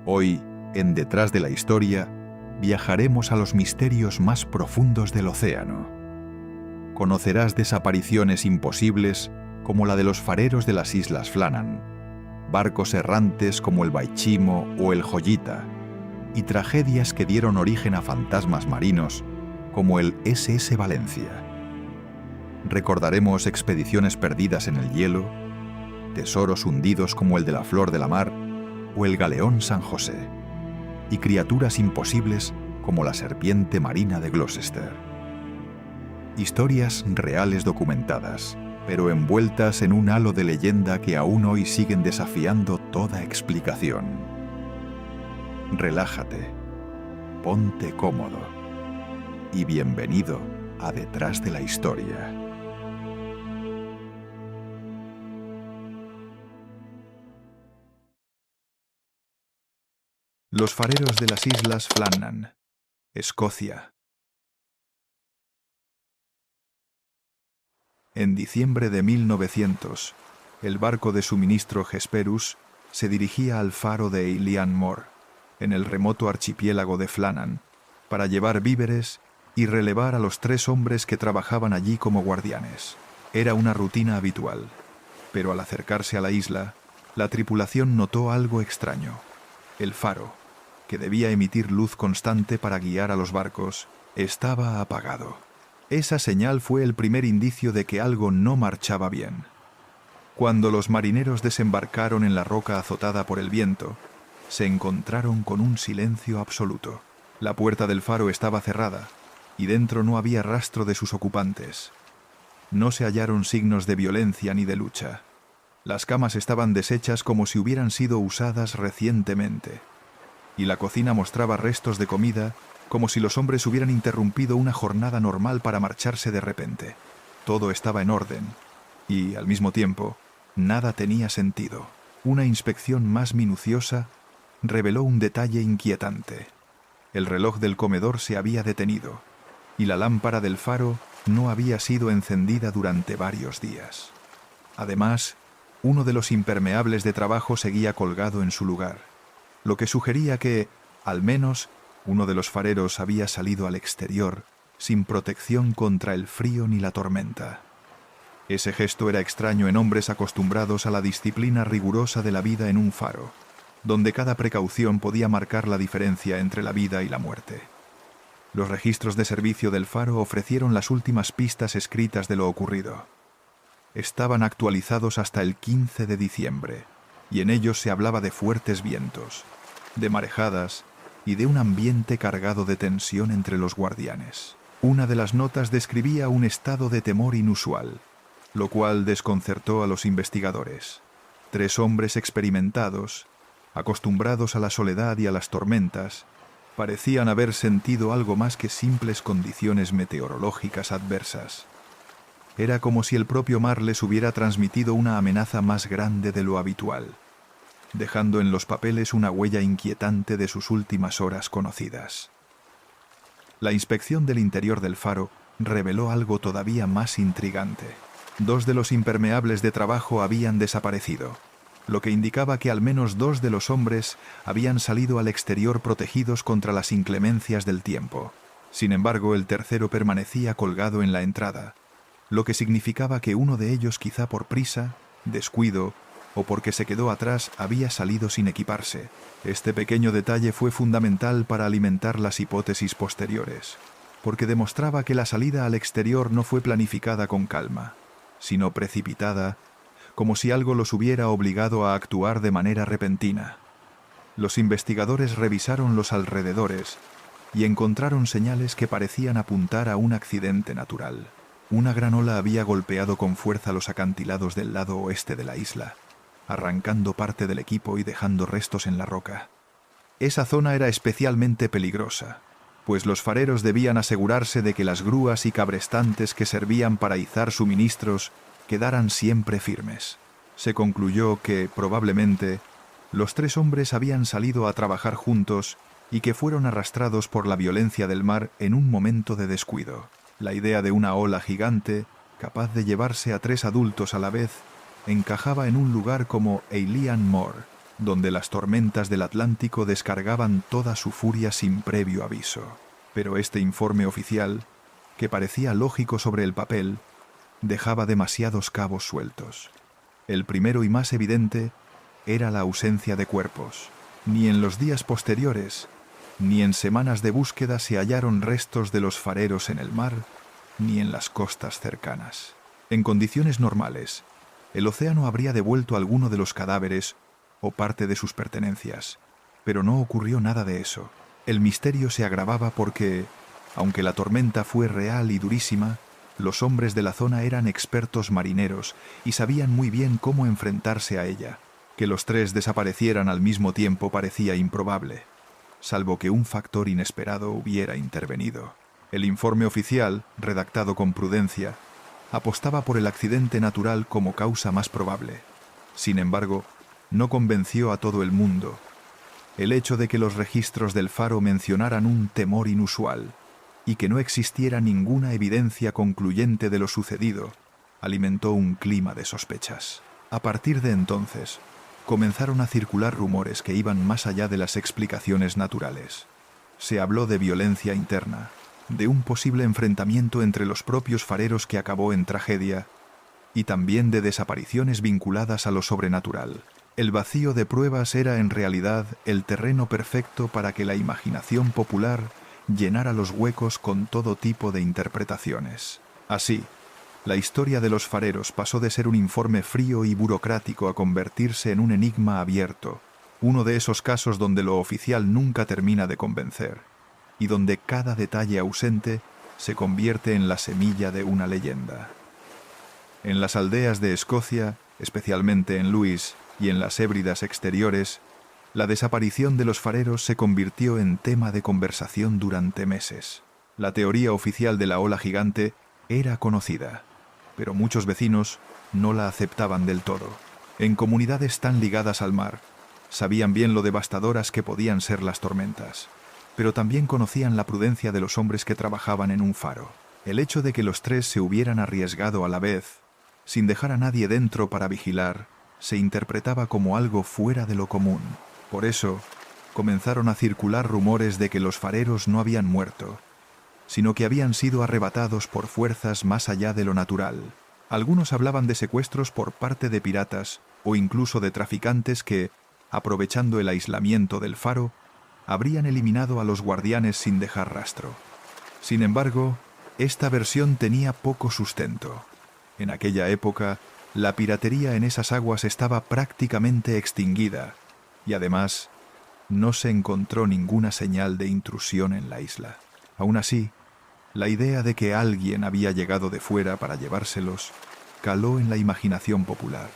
Hoy, en Detrás de la Historia, viajaremos a los misterios más profundos del océano. Conocerás desapariciones imposibles como la de los fareros de las Islas Flannan, barcos errantes como el Baichimo o el Joyita, y tragedias que dieron origen a fantasmas marinos como el SS Valencia. Recordaremos expediciones perdidas en el hielo, tesoros hundidos como el de la Flor de la Mar o el Galeón San José, y criaturas imposibles como la serpiente marina de Gloucester. Historias reales documentadas, pero envueltas en un halo de leyenda que aún hoy siguen desafiando toda explicación. Relájate, ponte cómodo y bienvenido a Detrás de la Historia. Los fareros de las Islas Flannan, Escocia. En diciembre de 1900, el barco de suministro Hesperus se dirigía al faro de Eilean Mor, en el remoto archipiélago de Flannan, para llevar víveres y relevar a los 3 hombres que trabajaban allí como guardianes. Era una rutina habitual, pero al acercarse a la isla, la tripulación notó algo extraño. El faro, que debía emitir luz constante para guiar a los barcos, estaba apagado. Esa señal fue el primer indicio de que algo no marchaba bien. Cuando los marineros desembarcaron en la roca azotada por el viento, se encontraron con un silencio absoluto. La puerta del faro estaba cerrada, y dentro no había rastro de sus ocupantes. No se hallaron signos de violencia ni de lucha. Las camas estaban deshechas como si hubieran sido usadas recientemente, y la cocina mostraba restos de comida como si los hombres hubieran interrumpido una jornada normal para marcharse de repente. Todo estaba en orden, y, al mismo tiempo, nada tenía sentido. Una inspección más minuciosa reveló un detalle inquietante. El reloj del comedor se había detenido, y la lámpara del faro no había sido encendida durante varios días. Además, uno de los impermeables de trabajo seguía colgado en su lugar, lo que sugería que, al menos, uno de los fareros había salido al exterior sin protección contra el frío ni la tormenta. Ese gesto era extraño en hombres acostumbrados a la disciplina rigurosa de la vida en un faro, donde cada precaución podía marcar la diferencia entre la vida y la muerte. Los registros de servicio del faro ofrecieron las últimas pistas escritas de lo ocurrido. Estaban actualizados hasta el 15 de diciembre, y en ellos se hablaba de fuertes vientos, de marejadas y de un ambiente cargado de tensión entre los guardianes. Una de las notas describía un estado de temor inusual, lo cual desconcertó a los investigadores. 3 hombres experimentados, acostumbrados a la soledad y a las tormentas, parecían haber sentido algo más que simples condiciones meteorológicas adversas. Era como si el propio mar les hubiera transmitido una amenaza más grande de lo habitual, dejando en los papeles una huella inquietante de sus últimas horas conocidas. La inspección del interior del faro reveló algo todavía más intrigante. 2 de los impermeables de trabajo habían desaparecido, lo que indicaba que al menos 2 de los hombres habían salido al exterior protegidos contra las inclemencias del tiempo. Sin embargo, el tercero permanecía colgado en la entrada, lo que significaba que uno de ellos, quizá por prisa, descuido o porque se quedó atrás, había salido sin equiparse. Este pequeño detalle fue fundamental para alimentar las hipótesis posteriores, porque demostraba que la salida al exterior no fue planificada con calma, sino precipitada, como si algo los hubiera obligado a actuar de manera repentina. Los investigadores revisaron los alrededores y encontraron señales que parecían apuntar a un accidente natural. Una gran ola había golpeado con fuerza los acantilados del lado oeste de la isla, arrancando parte del equipo y dejando restos en la roca. Esa zona era especialmente peligrosa, pues los fareros debían asegurarse de que las grúas y cabrestantes que servían para izar suministros quedaran siempre firmes. Se concluyó que, probablemente, los 3 hombres habían salido a trabajar juntos y que fueron arrastrados por la violencia del mar en un momento de descuido. La idea de una ola gigante, capaz de llevarse a 3 adultos a la vez, encajaba en un lugar como Eilean Mor, donde las tormentas del Atlántico descargaban toda su furia sin previo aviso. Pero este informe oficial, que parecía lógico sobre el papel, dejaba demasiados cabos sueltos. El primero y más evidente era la ausencia de cuerpos. Ni en los días posteriores, ni en semanas de búsqueda se hallaron restos de los fareros en el mar, ni en las costas cercanas. En condiciones normales, el océano habría devuelto alguno de los cadáveres o parte de sus pertenencias, pero no ocurrió nada de eso. El misterio se agravaba porque, aunque la tormenta fue real y durísima, los hombres de la zona eran expertos marineros y sabían muy bien cómo enfrentarse a ella. Que los tres desaparecieran al mismo tiempo parecía improbable, salvo que un factor inesperado hubiera intervenido. El informe oficial, redactado con prudencia, apostaba por el accidente natural como causa más probable. Sin embargo, no convenció a todo el mundo. El hecho de que los registros del faro mencionaran un temor inusual y que no existiera ninguna evidencia concluyente de lo sucedido alimentó un clima de sospechas. A partir de entonces, comenzaron a circular rumores que iban más allá de las explicaciones naturales. Se habló de violencia interna, de un posible enfrentamiento entre los propios fareros que acabó en tragedia, y también de desapariciones vinculadas a lo sobrenatural. El vacío de pruebas era en realidad el terreno perfecto para que la imaginación popular llenara los huecos con todo tipo de interpretaciones. Así, la historia de los fareros pasó de ser un informe frío y burocrático a convertirse en un enigma abierto, uno de esos casos donde lo oficial nunca termina de convencer, y donde cada detalle ausente se convierte en la semilla de una leyenda. En las aldeas de Escocia, especialmente en Lewis y en las Hébridas exteriores, la desaparición de los fareros se convirtió en tema de conversación durante meses. La teoría oficial de la ola gigante era conocida, pero muchos vecinos no la aceptaban del todo. En comunidades tan ligadas al mar, sabían bien lo devastadoras que podían ser las tormentas, pero también conocían la prudencia de los hombres que trabajaban en un faro. El hecho de que los tres se hubieran arriesgado a la vez, sin dejar a nadie dentro para vigilar, se interpretaba como algo fuera de lo común. Por eso, comenzaron a circular rumores de que los fareros no habían muerto, sino que habían sido arrebatados por fuerzas más allá de lo natural. Algunos hablaban de secuestros por parte de piratas o incluso de traficantes que, aprovechando el aislamiento del faro, habrían eliminado a los guardianes sin dejar rastro. Sin embargo, esta versión tenía poco sustento. En aquella época, la piratería en esas aguas estaba prácticamente extinguida, y además, no se encontró ninguna señal de intrusión en la isla. Aún así, la idea de que alguien había llegado de fuera para llevárselos caló en la imaginación popular,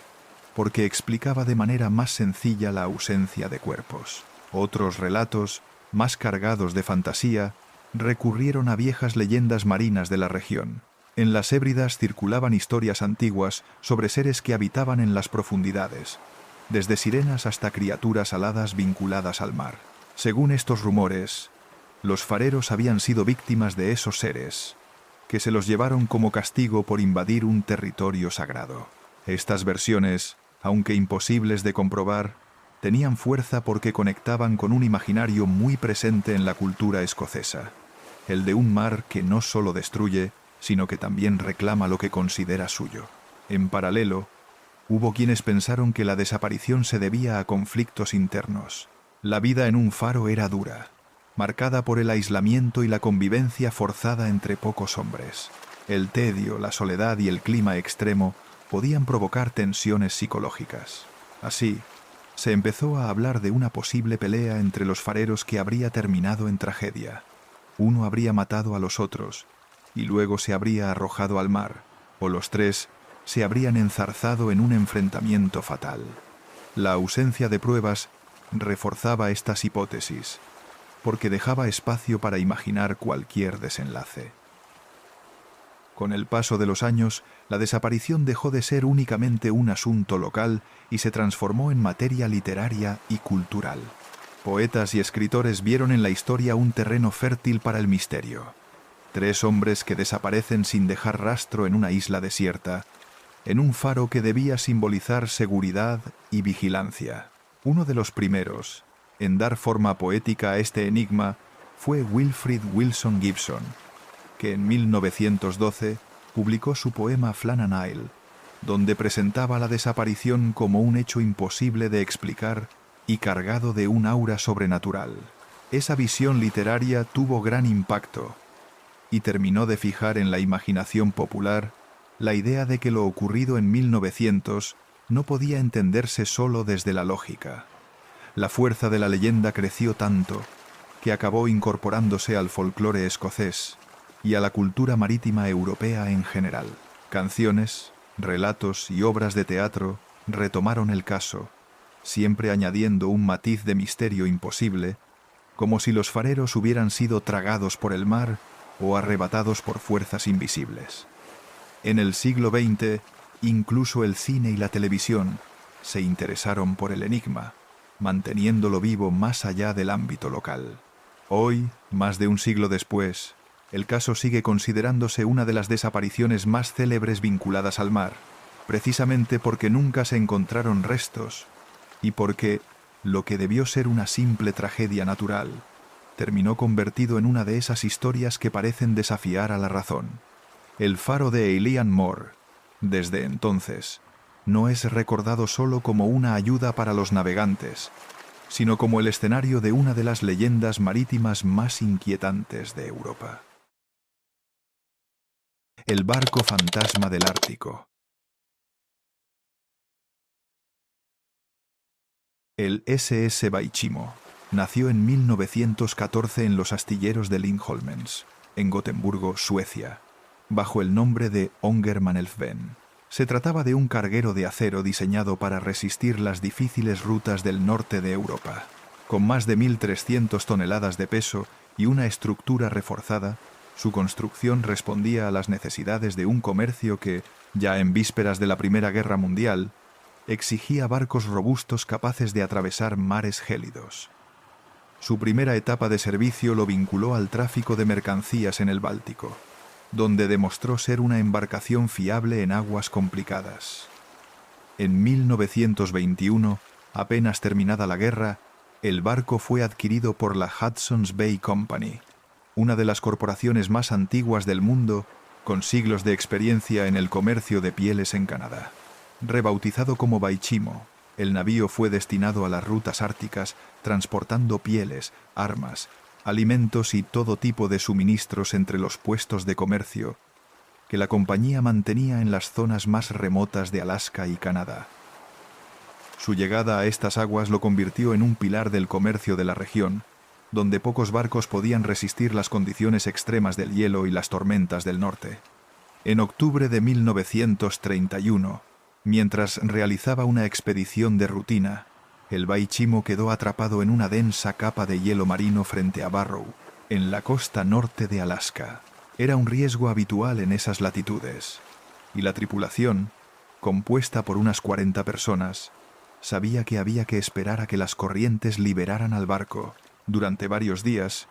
porque explicaba de manera más sencilla la ausencia de cuerpos. Otros relatos, más cargados de fantasía, recurrieron a viejas leyendas marinas de la región. En las Hébridas circulaban historias antiguas sobre seres que habitaban en las profundidades, desde sirenas hasta criaturas aladas vinculadas al mar. Según estos rumores, los fareros habían sido víctimas de esos seres, que se los llevaron como castigo por invadir un territorio sagrado. Estas versiones, aunque imposibles de comprobar, tenían fuerza porque conectaban con un imaginario muy presente en la cultura escocesa, el de un mar que no solo destruye, sino que también reclama lo que considera suyo. En paralelo, hubo quienes pensaron que la desaparición se debía a conflictos internos. La vida en un faro era dura, marcada por el aislamiento y la convivencia forzada entre pocos hombres. El tedio, la soledad y el clima extremo podían provocar tensiones psicológicas. Así, se empezó a hablar de una posible pelea entre los fareros que habría terminado en tragedia. Uno habría matado a los otros, y luego se habría arrojado al mar, o los tres se habrían enzarzado en un enfrentamiento fatal. La ausencia de pruebas reforzaba estas hipótesis, porque dejaba espacio para imaginar cualquier desenlace. Con el paso de los años, la desaparición dejó de ser únicamente un asunto local y se transformó en materia literaria y cultural. Poetas y escritores vieron en la historia un terreno fértil para el misterio. Tres hombres que desaparecen sin dejar rastro en una isla desierta, en un faro que debía simbolizar seguridad y vigilancia. Uno de los primeros en dar forma poética a este enigma fue Wilfrid Wilson Gibson, que en 1912 publicó su poema Flannan Isle, donde presentaba la desaparición como un hecho imposible de explicar y cargado de un aura sobrenatural. Esa visión literaria tuvo gran impacto y terminó de fijar en la imaginación popular la idea de que lo ocurrido en 1900 no podía entenderse solo desde la lógica. La fuerza de la leyenda creció tanto que acabó incorporándose al folclore escocés y a la cultura marítima europea en general. Canciones, relatos y obras de teatro retomaron el caso, siempre añadiendo un matiz de misterio imposible, como si los fareros hubieran sido tragados por el mar o arrebatados por fuerzas invisibles. En el siglo XX, incluso el cine y la televisión se interesaron por el enigma, manteniéndolo vivo más allá del ámbito local. Hoy, más de un siglo después, el caso sigue considerándose una de las desapariciones más célebres vinculadas al mar, precisamente porque nunca se encontraron restos y porque lo que debió ser una simple tragedia natural terminó convertido en una de esas historias que parecen desafiar a la razón. El faro de Eilean Mor, desde entonces, no es recordado solo como una ayuda para los navegantes, sino como el escenario de una de las leyendas marítimas más inquietantes de Europa. El barco fantasma del Ártico. El SS Baichimo nació en 1914 en los astilleros de Lindholmens, en Gotemburgo, Suecia, bajo el nombre de Onger Manelfen. Se trataba de un carguero de acero diseñado para resistir las difíciles rutas del norte de Europa. Con más de 1.300 toneladas de peso y una estructura reforzada, su construcción respondía a las necesidades de un comercio que, ya en vísperas de la Primera Guerra Mundial, exigía barcos robustos capaces de atravesar mares gélidos. Su primera etapa de servicio lo vinculó al tráfico de mercancías en el Báltico, donde demostró ser una embarcación fiable en aguas complicadas. En 1921, apenas terminada la guerra, el barco fue adquirido por la Hudson's Bay Company, una de las corporaciones más antiguas del mundo, con siglos de experiencia en el comercio de pieles en Canadá. Rebautizado como Baichimo, el navío fue destinado a las rutas árticas, transportando pieles, armas, alimentos y todo tipo de suministros entre los puestos de comercio que la compañía mantenía en las zonas más remotas de Alaska y Canadá. Su llegada a estas aguas lo convirtió en un pilar del comercio de la región, donde pocos barcos podían resistir las condiciones extremas del hielo y las tormentas del norte. En octubre de 1931, mientras realizaba una expedición de rutina, el Baichimo quedó atrapado en una densa capa de hielo marino frente a Barrow, en la costa norte de Alaska. Era un riesgo habitual en esas latitudes, y la tripulación, compuesta por unas 40 personas, sabía que había que esperar a que las corrientes liberaran al barco. Durante varios días,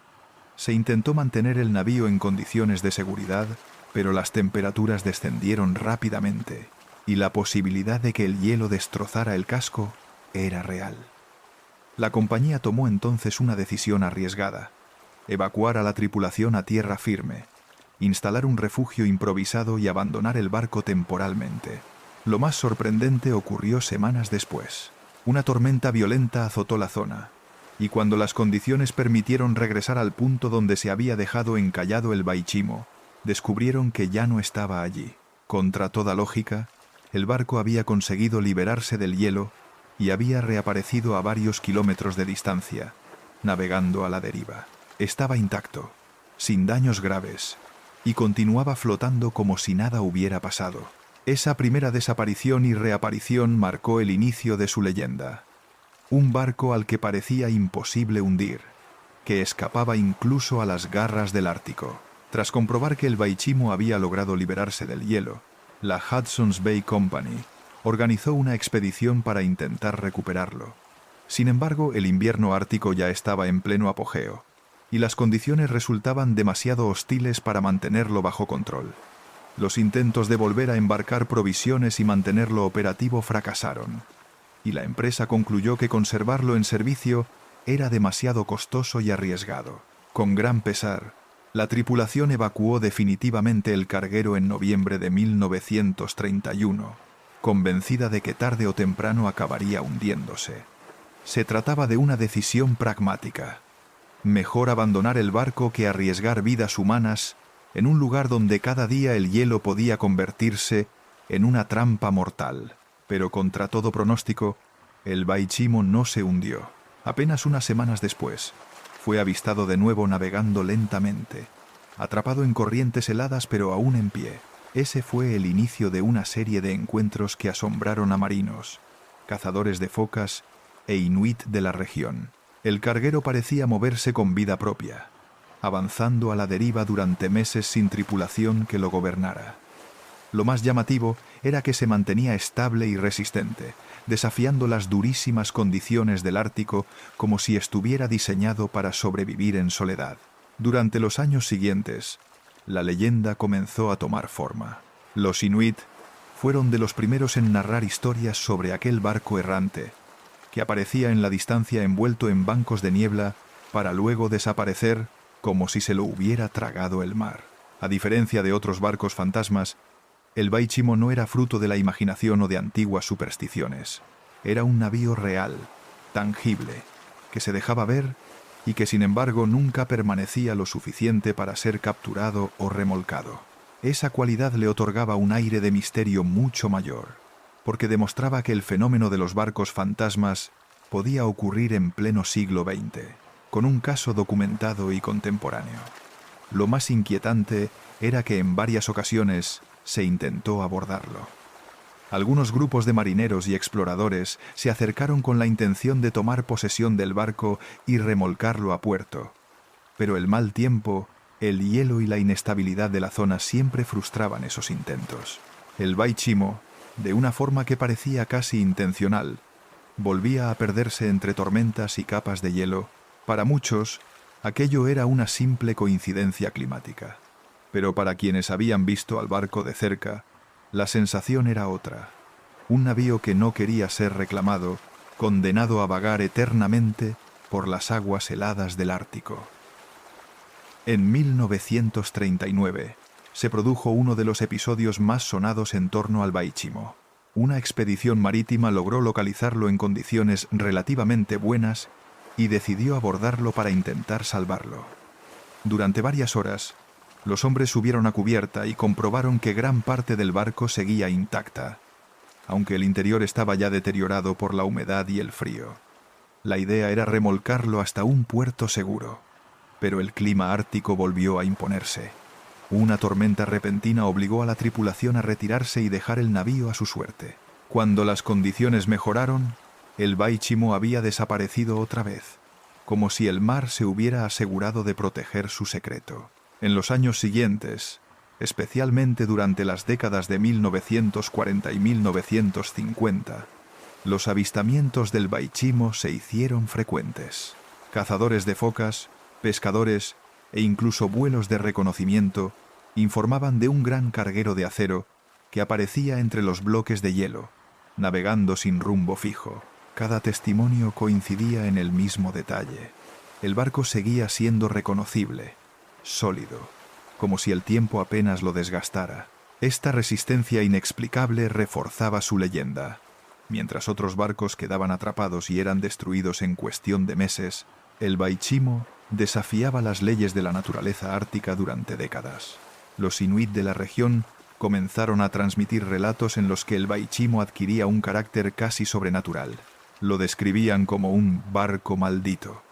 se intentó mantener el navío en condiciones de seguridad, pero las temperaturas descendieron rápidamente, y la posibilidad de que el hielo destrozara el casco era real. La compañía tomó entonces una decisión arriesgada: evacuar a la tripulación a tierra firme, instalar un refugio improvisado y abandonar el barco temporalmente. Lo más sorprendente ocurrió semanas después. Una tormenta violenta azotó la zona, y cuando las condiciones permitieron regresar al punto donde se había dejado encallado el Baichimo, descubrieron que ya no estaba allí. Contra toda lógica, el barco había conseguido liberarse del hielo y había reaparecido a varios kilómetros de distancia, navegando a la deriva. Estaba intacto, sin daños graves, y continuaba flotando como si nada hubiera pasado. Esa primera desaparición y reaparición marcó el inicio de su leyenda. Un barco al que parecía imposible hundir, que escapaba incluso a las garras del Ártico. Tras comprobar que el Baichimo había logrado liberarse del hielo, la Hudson's Bay Company organizó una expedición para intentar recuperarlo. Sin embargo, el invierno ártico ya estaba en pleno apogeo, y las condiciones resultaban demasiado hostiles para mantenerlo bajo control. Los intentos de volver a embarcar provisiones y mantenerlo operativo fracasaron, y la empresa concluyó que conservarlo en servicio era demasiado costoso y arriesgado. Con gran pesar, la tripulación evacuó definitivamente el carguero en noviembre de 1931, convencida de que tarde o temprano acabaría hundiéndose. Se trataba de una decisión pragmática. Mejor abandonar el barco que arriesgar vidas humanas en un lugar donde cada día el hielo podía convertirse en una trampa mortal. Pero contra todo pronóstico, el Baichimo no se hundió. Apenas unas semanas después, fue avistado de nuevo navegando lentamente, atrapado en corrientes heladas pero aún en pie. Ese fue el inicio de una serie de encuentros que asombraron a marinos, cazadores de focas e inuit de la región. El carguero parecía moverse con vida propia, avanzando a la deriva durante meses sin tripulación que lo gobernara. Lo más llamativo era que se mantenía estable y resistente, desafiando las durísimas condiciones del Ártico como si estuviera diseñado para sobrevivir en soledad. Durante los años siguientes, la leyenda comenzó a tomar forma. Los inuit fueron de los primeros en narrar historias sobre aquel barco errante, que aparecía en la distancia envuelto en bancos de niebla para luego desaparecer como si se lo hubiera tragado el mar. A diferencia de otros barcos fantasmas, el Baichimo no era fruto de la imaginación o de antiguas supersticiones. Era un navío real, tangible, que se dejaba ver y que sin embargo nunca permanecía lo suficiente para ser capturado o remolcado. Esa cualidad le otorgaba un aire de misterio mucho mayor, porque demostraba que el fenómeno de los barcos fantasmas podía ocurrir en pleno siglo XX, con un caso documentado y contemporáneo. Lo más inquietante era que en varias ocasiones se intentó abordarlo. Algunos grupos de marineros y exploradores se acercaron con la intención de tomar posesión del barco y remolcarlo a puerto, pero el mal tiempo, el hielo y la inestabilidad de la zona siempre frustraban esos intentos. El Baichimo, de una forma que parecía casi intencional, volvía a perderse entre tormentas y capas de hielo. Para muchos, aquello era una simple coincidencia climática. Pero para quienes habían visto al barco de cerca, la sensación era otra. Un navío que no quería ser reclamado, condenado a vagar eternamente por las aguas heladas del Ártico. En 1939 se produjo uno de los episodios más sonados en torno al Baichimo. Una expedición marítima logró localizarlo en condiciones relativamente buenas y decidió abordarlo para intentar salvarlo. Durante varias horas, los hombres subieron a cubierta y comprobaron que gran parte del barco seguía intacta, aunque el interior estaba ya deteriorado por la humedad y el frío. La idea era remolcarlo hasta un puerto seguro, pero el clima ártico volvió a imponerse. Una tormenta repentina obligó a la tripulación a retirarse y dejar el navío a su suerte. Cuando las condiciones mejoraron, el Baichimo había desaparecido otra vez, como si el mar se hubiera asegurado de proteger su secreto. En los años siguientes, especialmente durante las décadas de 1940 y 1950, los avistamientos del Baichimo se hicieron frecuentes. Cazadores de focas, pescadores e incluso vuelos de reconocimiento informaban de un gran carguero de acero que aparecía entre los bloques de hielo, navegando sin rumbo fijo. Cada testimonio coincidía en el mismo detalle. El barco seguía siendo reconocible, sólido, como si el tiempo apenas lo desgastara. Esta resistencia inexplicable reforzaba su leyenda. Mientras otros barcos quedaban atrapados y eran destruidos en cuestión de meses, el Baichimo desafiaba las leyes de la naturaleza ártica durante décadas. Los inuit de la región comenzaron a transmitir relatos en los que el Baichimo adquiría un carácter casi sobrenatural. Lo describían como un barco maldito,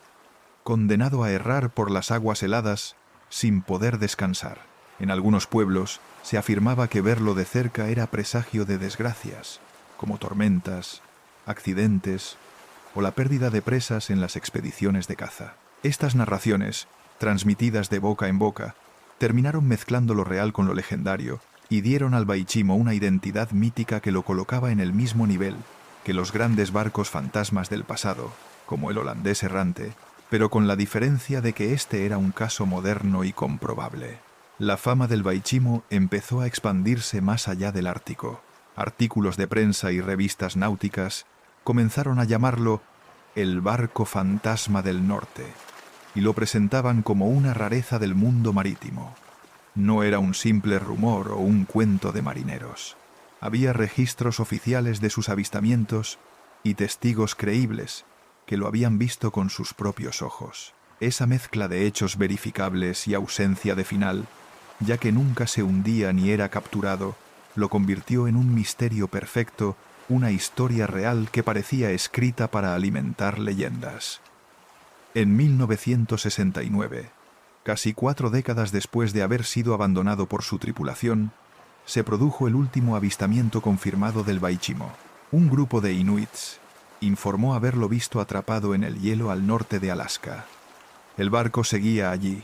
condenado a errar por las aguas heladas sin poder descansar. En algunos pueblos se afirmaba que verlo de cerca era presagio de desgracias, como tormentas, accidentes o la pérdida de presas en las expediciones de caza. Estas narraciones, transmitidas de boca en boca, terminaron mezclando lo real con lo legendario y dieron al Baichimo una identidad mítica que lo colocaba en el mismo nivel que los grandes barcos fantasmas del pasado, como el holandés errante, pero con la diferencia de que este era un caso moderno y comprobable. La fama del Baichimo empezó a expandirse más allá del Ártico. Artículos de prensa y revistas náuticas comenzaron a llamarlo el barco fantasma del norte, y lo presentaban como una rareza del mundo marítimo. No era un simple rumor o un cuento de marineros. Había registros oficiales de sus avistamientos y testigos creíbles que lo habían visto con sus propios ojos. Esa mezcla de hechos verificables y ausencia de final, ya que nunca se hundía ni era capturado, lo convirtió en un misterio perfecto, una historia real que parecía escrita para alimentar leyendas. En 1969, casi 4 décadas después de haber sido abandonado por su tripulación, se produjo el último avistamiento confirmado del Baichimo. Un grupo de inuits informó haberlo visto atrapado en el hielo al norte de Alaska. El barco seguía allí,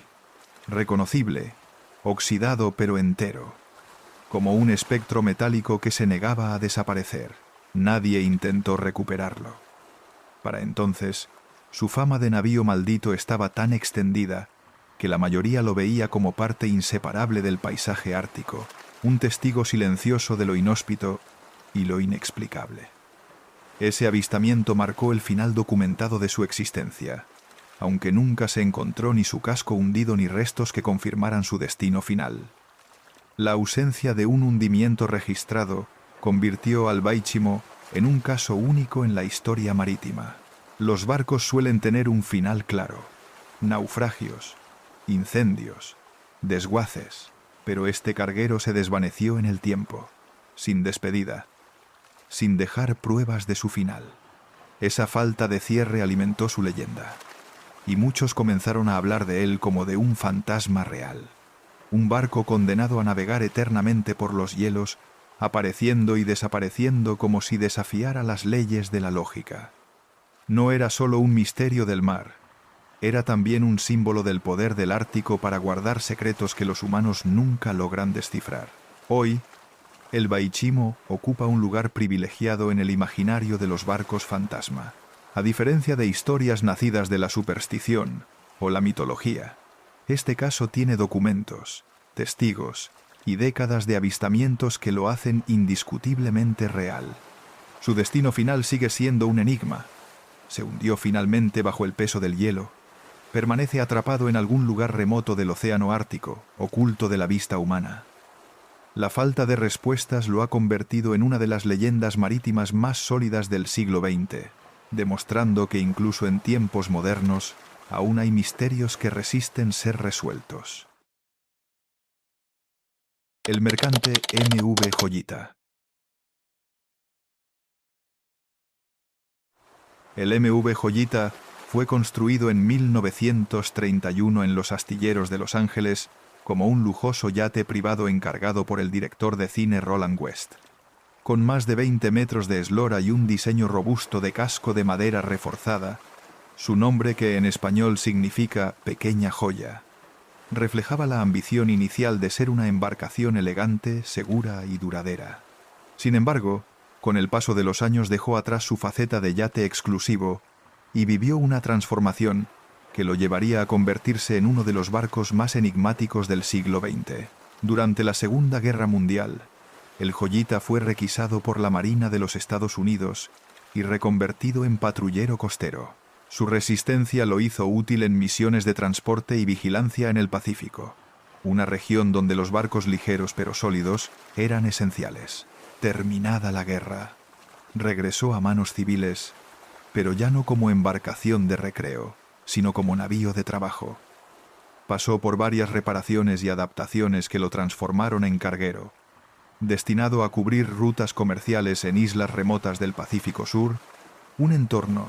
reconocible, oxidado pero entero, como un espectro metálico que se negaba a desaparecer. Nadie intentó recuperarlo. Para entonces, su fama de navío maldito estaba tan extendida que la mayoría lo veía como parte inseparable del paisaje ártico, un testigo silencioso de lo inhóspito y lo inexplicable. Ese avistamiento marcó el final documentado de su existencia, aunque nunca se encontró ni su casco hundido ni restos que confirmaran su destino final. La ausencia de un hundimiento registrado convirtió al Baichimo en un caso único en la historia marítima. Los barcos suelen tener un final claro: naufragios, incendios, desguaces, pero este carguero se desvaneció en el tiempo, sin despedida, sin dejar pruebas de su final. Esa falta de cierre alimentó su leyenda, y muchos comenzaron a hablar de él como de un fantasma real, un barco condenado a navegar eternamente por los hielos, apareciendo y desapareciendo como si desafiara las leyes de la lógica. No era solo un misterio del mar, era también un símbolo del poder del Ártico para guardar secretos que los humanos nunca logran descifrar. Hoy, el Baichimo ocupa un lugar privilegiado en el imaginario de los barcos fantasma. A diferencia de historias nacidas de la superstición o la mitología, este caso tiene documentos, testigos y décadas de avistamientos que lo hacen indiscutiblemente real. Su destino final sigue siendo un enigma. Se hundió finalmente bajo el peso del hielo. Permanece atrapado en algún lugar remoto del océano Ártico, oculto de la vista humana. La falta de respuestas lo ha convertido en una de las leyendas marítimas más sólidas del siglo XX, demostrando que incluso en tiempos modernos aún hay misterios que resisten ser resueltos. El mercante M.V. Joyita. El M.V. Joyita fue construido en 1931 en los astilleros de Los Ángeles como un lujoso yate privado encargado por el director de cine Roland West. Con más de 20 metros de eslora y un diseño robusto de casco de madera reforzada, su nombre, que en español significa pequeña joya, reflejaba la ambición inicial de ser una embarcación elegante, segura y duradera. Sin embargo, con el paso de los años dejó atrás su faceta de yate exclusivo y vivió una transformación que lo llevaría a convertirse en uno de los barcos más enigmáticos del siglo XX. Durante la Segunda Guerra Mundial, el Joyita fue requisado por la Marina de los Estados Unidos y reconvertido en patrullero costero. Su resistencia lo hizo útil en misiones de transporte y vigilancia en el Pacífico, una región donde los barcos ligeros pero sólidos eran esenciales. Terminada la guerra, regresó a manos civiles, pero ya no como embarcación de recreo, sino como navío de trabajo. Pasó por varias reparaciones y adaptaciones que lo transformaron en carguero, destinado a cubrir rutas comerciales en islas remotas del Pacífico Sur, un entorno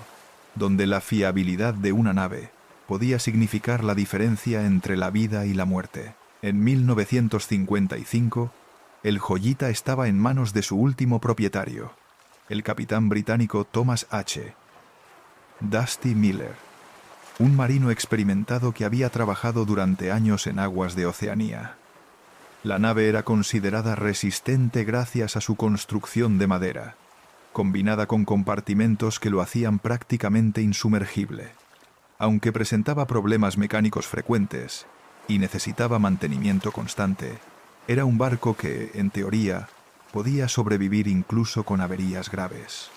donde la fiabilidad de una nave podía significar la diferencia entre la vida y la muerte. En 1955, el Joyita estaba en manos de su último propietario, el capitán británico Thomas H. Dusty Miller, un marino experimentado que había trabajado durante años en aguas de Oceanía. La nave era considerada resistente gracias a su construcción de madera, combinada con compartimentos que lo hacían prácticamente insumergible. Aunque presentaba problemas mecánicos frecuentes y necesitaba mantenimiento constante, era un barco que, en teoría, podía sobrevivir incluso con averías graves.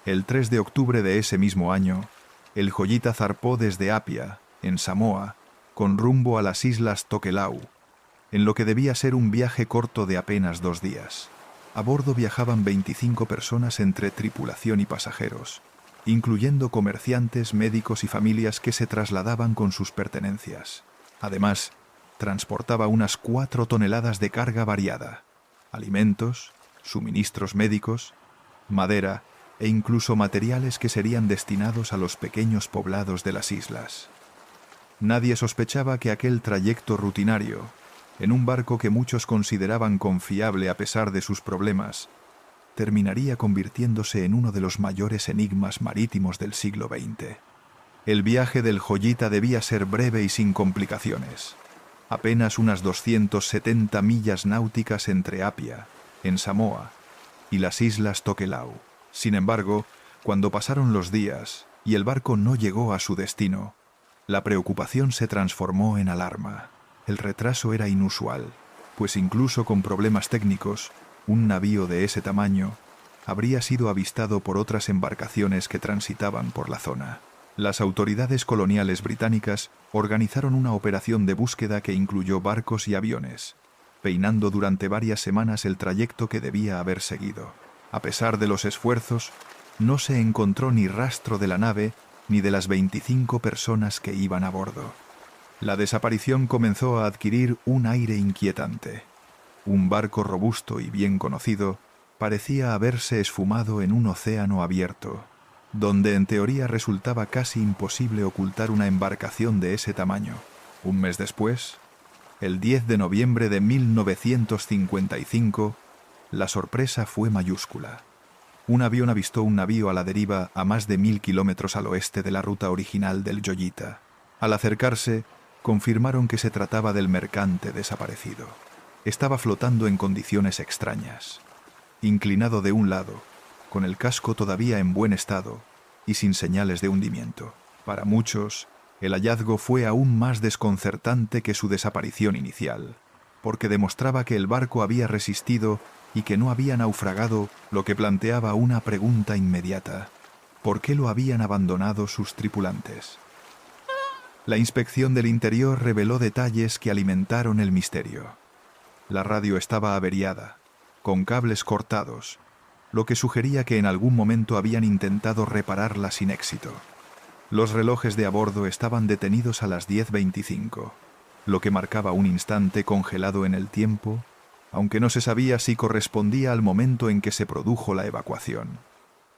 El 3 de octubre de ese mismo año, el Joyita zarpó desde Apia, en Samoa, con rumbo a las islas Tokelau, en lo que debía ser un viaje corto de apenas 2 días. A bordo viajaban 25 personas entre tripulación y pasajeros, incluyendo comerciantes, médicos y familias que se trasladaban con sus pertenencias. Además, transportaba unas 4 toneladas de carga variada: alimentos, suministros médicos, madera e incluso materiales que serían destinados a los pequeños poblados de las islas. Nadie sospechaba que aquel trayecto rutinario, en un barco que muchos consideraban confiable a pesar de sus problemas, terminaría convirtiéndose en uno de los mayores enigmas marítimos del siglo XX. El viaje del Joyita debía ser breve y sin complicaciones. Apenas unas 270 millas náuticas entre Apia, en Samoa, y las islas Tokelau. Sin embargo, cuando pasaron los días y el barco no llegó a su destino, la preocupación se transformó en alarma. El retraso era inusual, pues incluso con problemas técnicos, un navío de ese tamaño habría sido avistado por otras embarcaciones que transitaban por la zona. Las autoridades coloniales británicas organizaron una operación de búsqueda que incluyó barcos y aviones, peinando durante varias semanas el trayecto que debía haber seguido. A pesar de los esfuerzos, no se encontró ni rastro de la nave ni de las 25 personas que iban a bordo. La desaparición comenzó a adquirir un aire inquietante. Un barco robusto y bien conocido parecía haberse esfumado en un océano abierto, donde en teoría resultaba casi imposible ocultar una embarcación de ese tamaño. Un mes después, el 10 de noviembre de 1955, la sorpresa fue mayúscula. Un avión avistó un navío a la deriva a más de 1000 kilómetros al oeste de la ruta original del Joyita. Al acercarse, confirmaron que se trataba del mercante desaparecido. Estaba flotando en condiciones extrañas, inclinado de un lado, con el casco todavía en buen estado y sin señales de hundimiento. Para muchos, el hallazgo fue aún más desconcertante que su desaparición inicial, porque demostraba que el barco había resistido y que no había naufragado, lo que planteaba una pregunta inmediata: ¿por qué lo habían abandonado sus tripulantes? La inspección del interior reveló detalles que alimentaron el misterio. La radio estaba averiada, con cables cortados, lo que sugería que en algún momento habían intentado repararla sin éxito. Los relojes de a bordo estaban detenidos a las 10:25, lo que marcaba un instante congelado en el tiempo, aunque no se sabía si correspondía al momento en que se produjo la evacuación.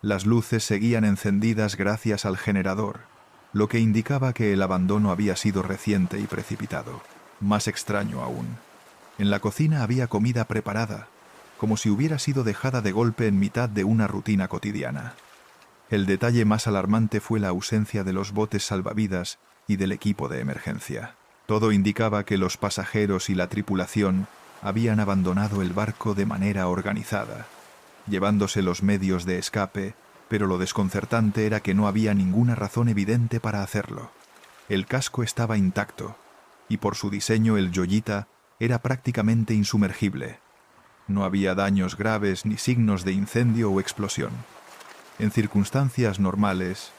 Las luces seguían encendidas gracias al generador, lo que indicaba que el abandono había sido reciente y precipitado. Más extraño aún, en la cocina había comida preparada, como si hubiera sido dejada de golpe en mitad de una rutina cotidiana. El detalle más alarmante fue la ausencia de los botes salvavidas y del equipo de emergencia. Todo indicaba que los pasajeros y la tripulación habían abandonado el barco de manera organizada, llevándose los medios de escape, pero lo desconcertante era que no había ninguna razón evidente para hacerlo. El casco estaba intacto, y por su diseño el Joyita era prácticamente insumergible. No había daños graves ni signos de incendio o explosión. En circunstancias normales,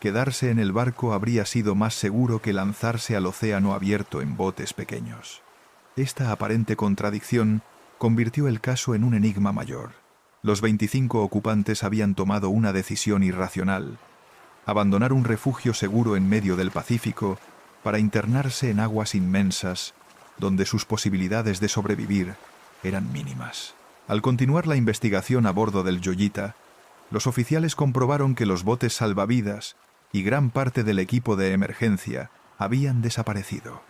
quedarse en el barco habría sido más seguro que lanzarse al océano abierto en botes pequeños. Esta aparente contradicción convirtió el caso en un enigma mayor. Los 25 ocupantes habían tomado una decisión irracional: abandonar un refugio seguro en medio del Pacífico para internarse en aguas inmensas, donde sus posibilidades de sobrevivir eran mínimas. Al continuar la investigación a bordo del Joyita, los oficiales comprobaron que los botes salvavidas y gran parte del equipo de emergencia habían desaparecido.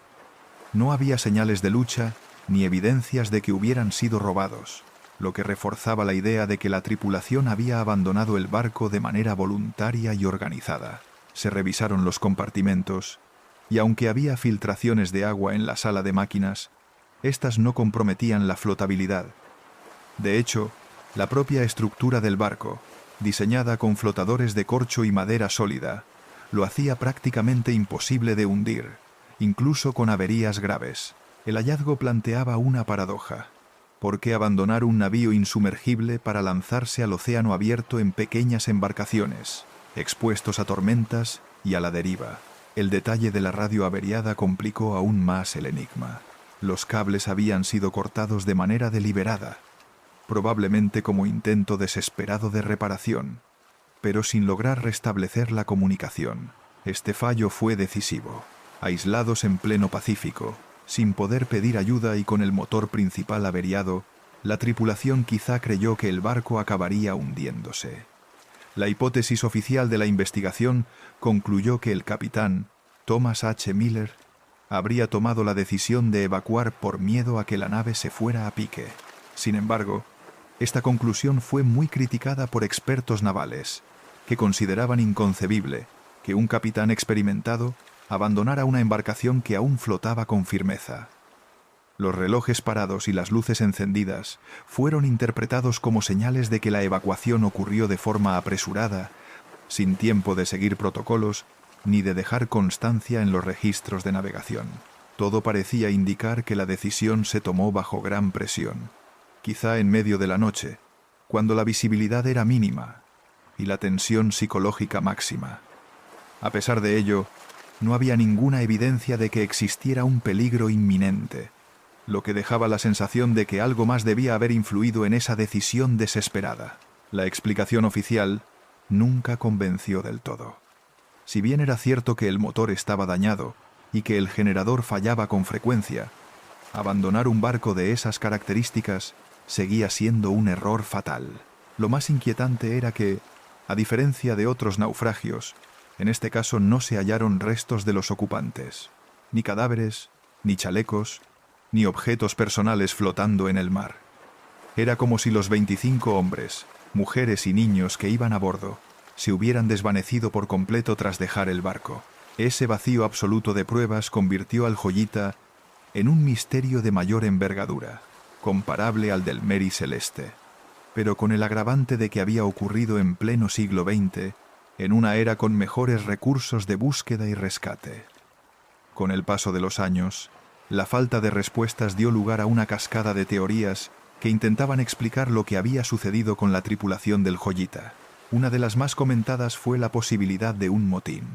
No había señales de lucha ni evidencias de que hubieran sido robados, lo que reforzaba la idea de que la tripulación había abandonado el barco de manera voluntaria y organizada. Se revisaron los compartimentos, y aunque había filtraciones de agua en la sala de máquinas, estas no comprometían la flotabilidad. De hecho, la propia estructura del barco, diseñada con flotadores de corcho y madera sólida, lo hacía prácticamente imposible de hundir, incluso con averías graves. El hallazgo planteaba una paradoja. ¿Por qué abandonar un navío insumergible para lanzarse al océano abierto en pequeñas embarcaciones, expuestos a tormentas y a la deriva? El detalle de la radio averiada complicó aún más el enigma. Los cables habían sido cortados de manera deliberada, probablemente como intento desesperado de reparación, pero sin lograr restablecer la comunicación. Este fallo fue decisivo. Aislados en pleno Pacífico, sin poder pedir ayuda y con el motor principal averiado, la tripulación quizá creyó que el barco acabaría hundiéndose. La hipótesis oficial de la investigación concluyó que el capitán, Thomas H. Miller, habría tomado la decisión de evacuar por miedo a que la nave se fuera a pique. Sin embargo, esta conclusión fue muy criticada por expertos navales, que consideraban inconcebible que un capitán experimentado abandonara una embarcación que aún flotaba con firmeza. Los relojes parados y las luces encendidas fueron interpretados como señales de que la evacuación ocurrió de forma apresurada, sin tiempo de seguir protocolos ni de dejar constancia en los registros de navegación. Todo parecía indicar que la decisión se tomó bajo gran presión, quizá en medio de la noche, cuando la visibilidad era mínima y la tensión psicológica máxima. A pesar de ello, no había ninguna evidencia de que existiera un peligro inminente, lo que dejaba la sensación de que algo más debía haber influido en esa decisión desesperada. La explicación oficial nunca convenció del todo. Si bien era cierto que el motor estaba dañado y que el generador fallaba con frecuencia, abandonar un barco de esas características seguía siendo un error fatal. Lo más inquietante era que, a diferencia de otros naufragios, en este caso no se hallaron restos de los ocupantes, ni cadáveres, ni chalecos, ni objetos personales flotando en el mar. Era como si los 25 hombres, mujeres y niños que iban a bordo se hubieran desvanecido por completo tras dejar el barco. Ese vacío absoluto de pruebas convirtió al Joyita en un misterio de mayor envergadura, comparable al del Mary Celeste, pero con el agravante de que había ocurrido en pleno siglo XX, en una era con mejores recursos de búsqueda y rescate. Con el paso de los años, la falta de respuestas dio lugar a una cascada de teorías que intentaban explicar lo que había sucedido con la tripulación del Joyita. Una de las más comentadas fue la posibilidad de un motín.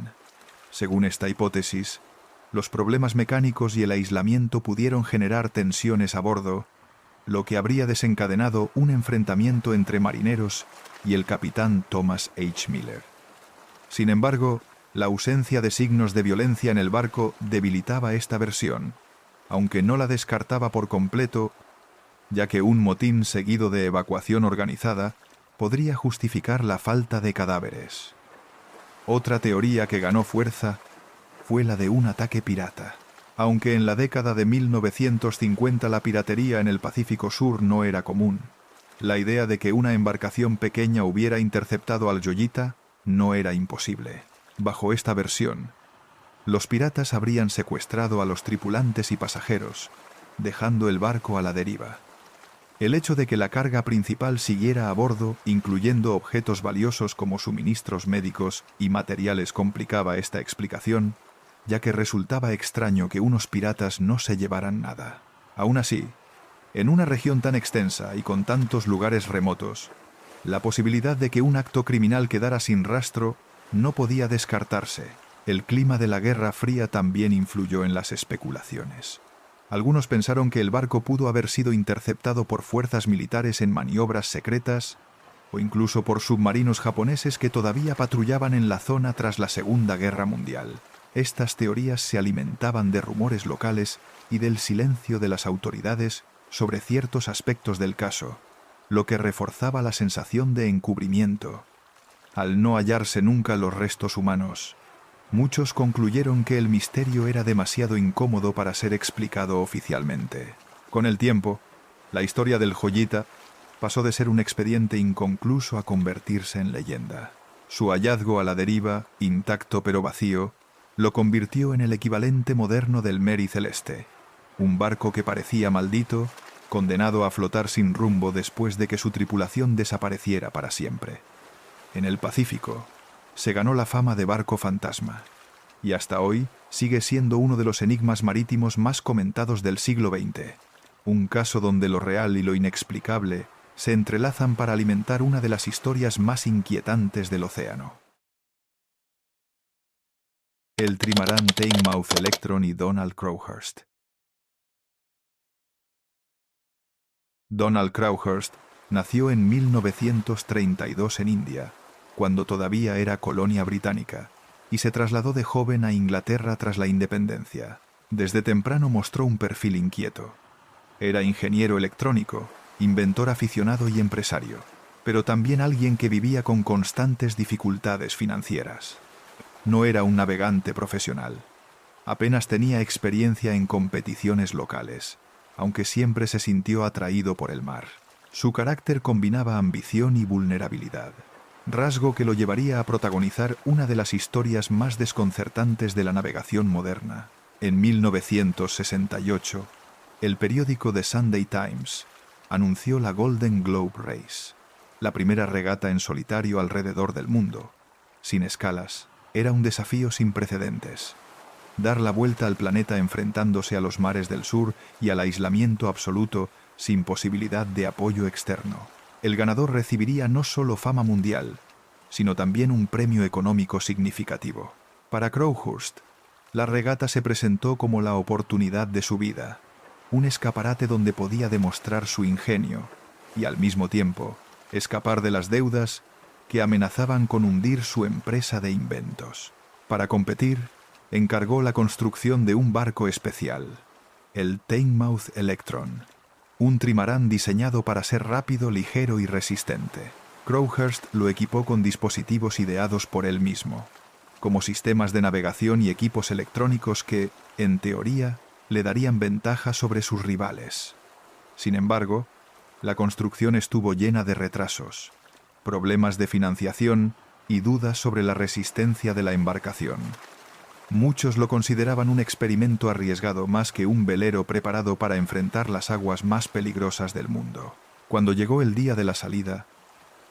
Según esta hipótesis, los problemas mecánicos y el aislamiento pudieron generar tensiones a bordo, lo que habría desencadenado un enfrentamiento entre marineros y el capitán Thomas H. Miller. Sin embargo, la ausencia de signos de violencia en el barco debilitaba esta versión, aunque no la descartaba por completo, ya que un motín seguido de evacuación organizada podría justificar la falta de cadáveres. Otra teoría que ganó fuerza fue la de un ataque pirata. Aunque en la década de 1950 la piratería en el Pacífico Sur no era común, la idea de que una embarcación pequeña hubiera interceptado al Joyita no era imposible. Bajo esta versión, los piratas habrían secuestrado a los tripulantes y pasajeros, dejando el barco a la deriva. El hecho de que la carga principal siguiera a bordo, incluyendo objetos valiosos como suministros médicos y materiales, complicaba esta explicación, ya que resultaba extraño que unos piratas no se llevaran nada. Aún así, en una región tan extensa y con tantos lugares remotos, la posibilidad de que un acto criminal quedara sin rastro no podía descartarse. El clima de la Guerra Fría también influyó en las especulaciones. Algunos pensaron que el barco pudo haber sido interceptado por fuerzas militares en maniobras secretas o incluso por submarinos japoneses que todavía patrullaban en la zona tras la Segunda Guerra Mundial. Estas teorías se alimentaban de rumores locales y del silencio de las autoridades sobre ciertos aspectos del caso, lo que reforzaba la sensación de encubrimiento. Al no hallarse nunca los restos humanos, muchos concluyeron que el misterio era demasiado incómodo para ser explicado oficialmente. Con el tiempo, la historia del Joyita pasó de ser un expediente inconcluso a convertirse en leyenda. Su hallazgo a la deriva, intacto pero vacío, lo convirtió en el equivalente moderno del Mary Celeste, un barco que parecía maldito, condenado a flotar sin rumbo después de que su tripulación desapareciera para siempre. En el Pacífico, se ganó la fama de barco fantasma, y hasta hoy sigue siendo uno de los enigmas marítimos más comentados del siglo XX. Un caso donde lo real y lo inexplicable se entrelazan para alimentar una de las historias más inquietantes del océano. El trimarán Teignmouth Electron y Donald Crowhurst. Donald Crowhurst nació en 1932 en India, cuando todavía era colonia británica, y se trasladó de joven a Inglaterra tras la independencia. Desde temprano mostró un perfil inquieto. Era ingeniero electrónico, inventor aficionado y empresario, pero también alguien que vivía con constantes dificultades financieras. No era un navegante profesional. Apenas tenía experiencia en competiciones locales, aunque siempre se sintió atraído por el mar. Su carácter combinaba ambición y vulnerabilidad, rasgo que lo llevaría a protagonizar una de las historias más desconcertantes de la navegación moderna. En 1968, el periódico The Sunday Times anunció la Golden Globe Race, la primera regata en solitario alrededor del mundo. Sin escalas, era un desafío sin precedentes. Dar la vuelta al planeta enfrentándose a los mares del sur y al aislamiento absoluto sin posibilidad de apoyo externo. El ganador recibiría no solo fama mundial, sino también un premio económico significativo. Para Crowhurst, la regata se presentó como la oportunidad de su vida, un escaparate donde podía demostrar su ingenio y, al mismo tiempo, escapar de las deudas que amenazaban con hundir su empresa de inventos. Para competir, encargó la construcción de un barco especial, el Teignmouth Electron, un trimarán diseñado para ser rápido, ligero y resistente. Crowhurst lo equipó con dispositivos ideados por él mismo, como sistemas de navegación y equipos electrónicos que, en teoría, le darían ventaja sobre sus rivales. Sin embargo, la construcción estuvo llena de retrasos, problemas de financiación y dudas sobre la resistencia de la embarcación. Muchos lo consideraban un experimento arriesgado más que un velero preparado para enfrentar las aguas más peligrosas del mundo. Cuando llegó el día de la salida,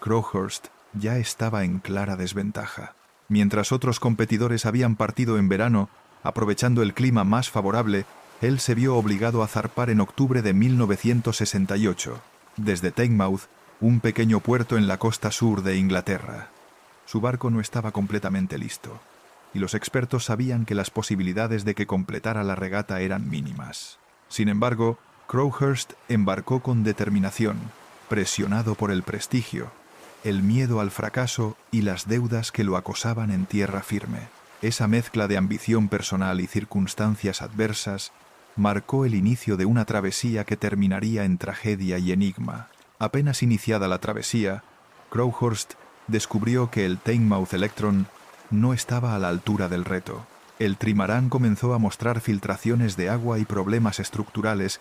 Crowhurst ya estaba en clara desventaja. Mientras otros competidores habían partido en verano, aprovechando el clima más favorable, él se vio obligado a zarpar en octubre de 1968, desde Teignmouth, un pequeño puerto en la costa sur de Inglaterra. Su barco no estaba completamente listo, y los expertos sabían que las posibilidades de que completara la regata eran mínimas. Sin embargo, Crowhurst embarcó con determinación, presionado por el prestigio, el miedo al fracaso y las deudas que lo acosaban en tierra firme. Esa mezcla de ambición personal y circunstancias adversas marcó el inicio de una travesía que terminaría en tragedia y enigma. Apenas iniciada la travesía, Crowhurst descubrió que el Teignmouth Electron no estaba a la altura del reto. El trimarán comenzó a mostrar filtraciones de agua y problemas estructurales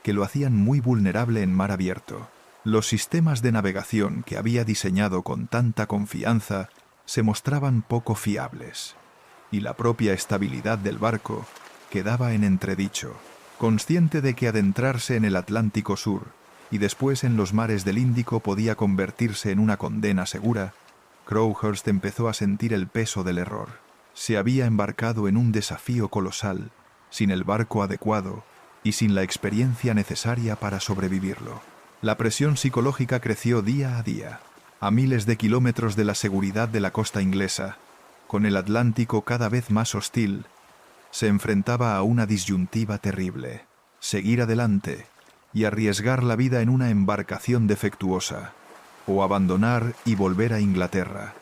que lo hacían muy vulnerable en mar abierto. Los sistemas de navegación que había diseñado con tanta confianza se mostraban poco fiables, y la propia estabilidad del barco quedaba en entredicho. Consciente de que adentrarse en el Atlántico Sur y después en los mares del Índico podía convertirse en una condena segura, Crowhurst empezó a sentir el peso del error. Se había embarcado en un desafío colosal, sin el barco adecuado y sin la experiencia necesaria para sobrevivirlo. La presión psicológica creció día a día. A miles de kilómetros de la seguridad de la costa inglesa, con el Atlántico cada vez más hostil, se enfrentaba a una disyuntiva terrible: seguir adelante y arriesgar la vida en una embarcación defectuosa, o abandonar y volver a Inglaterra,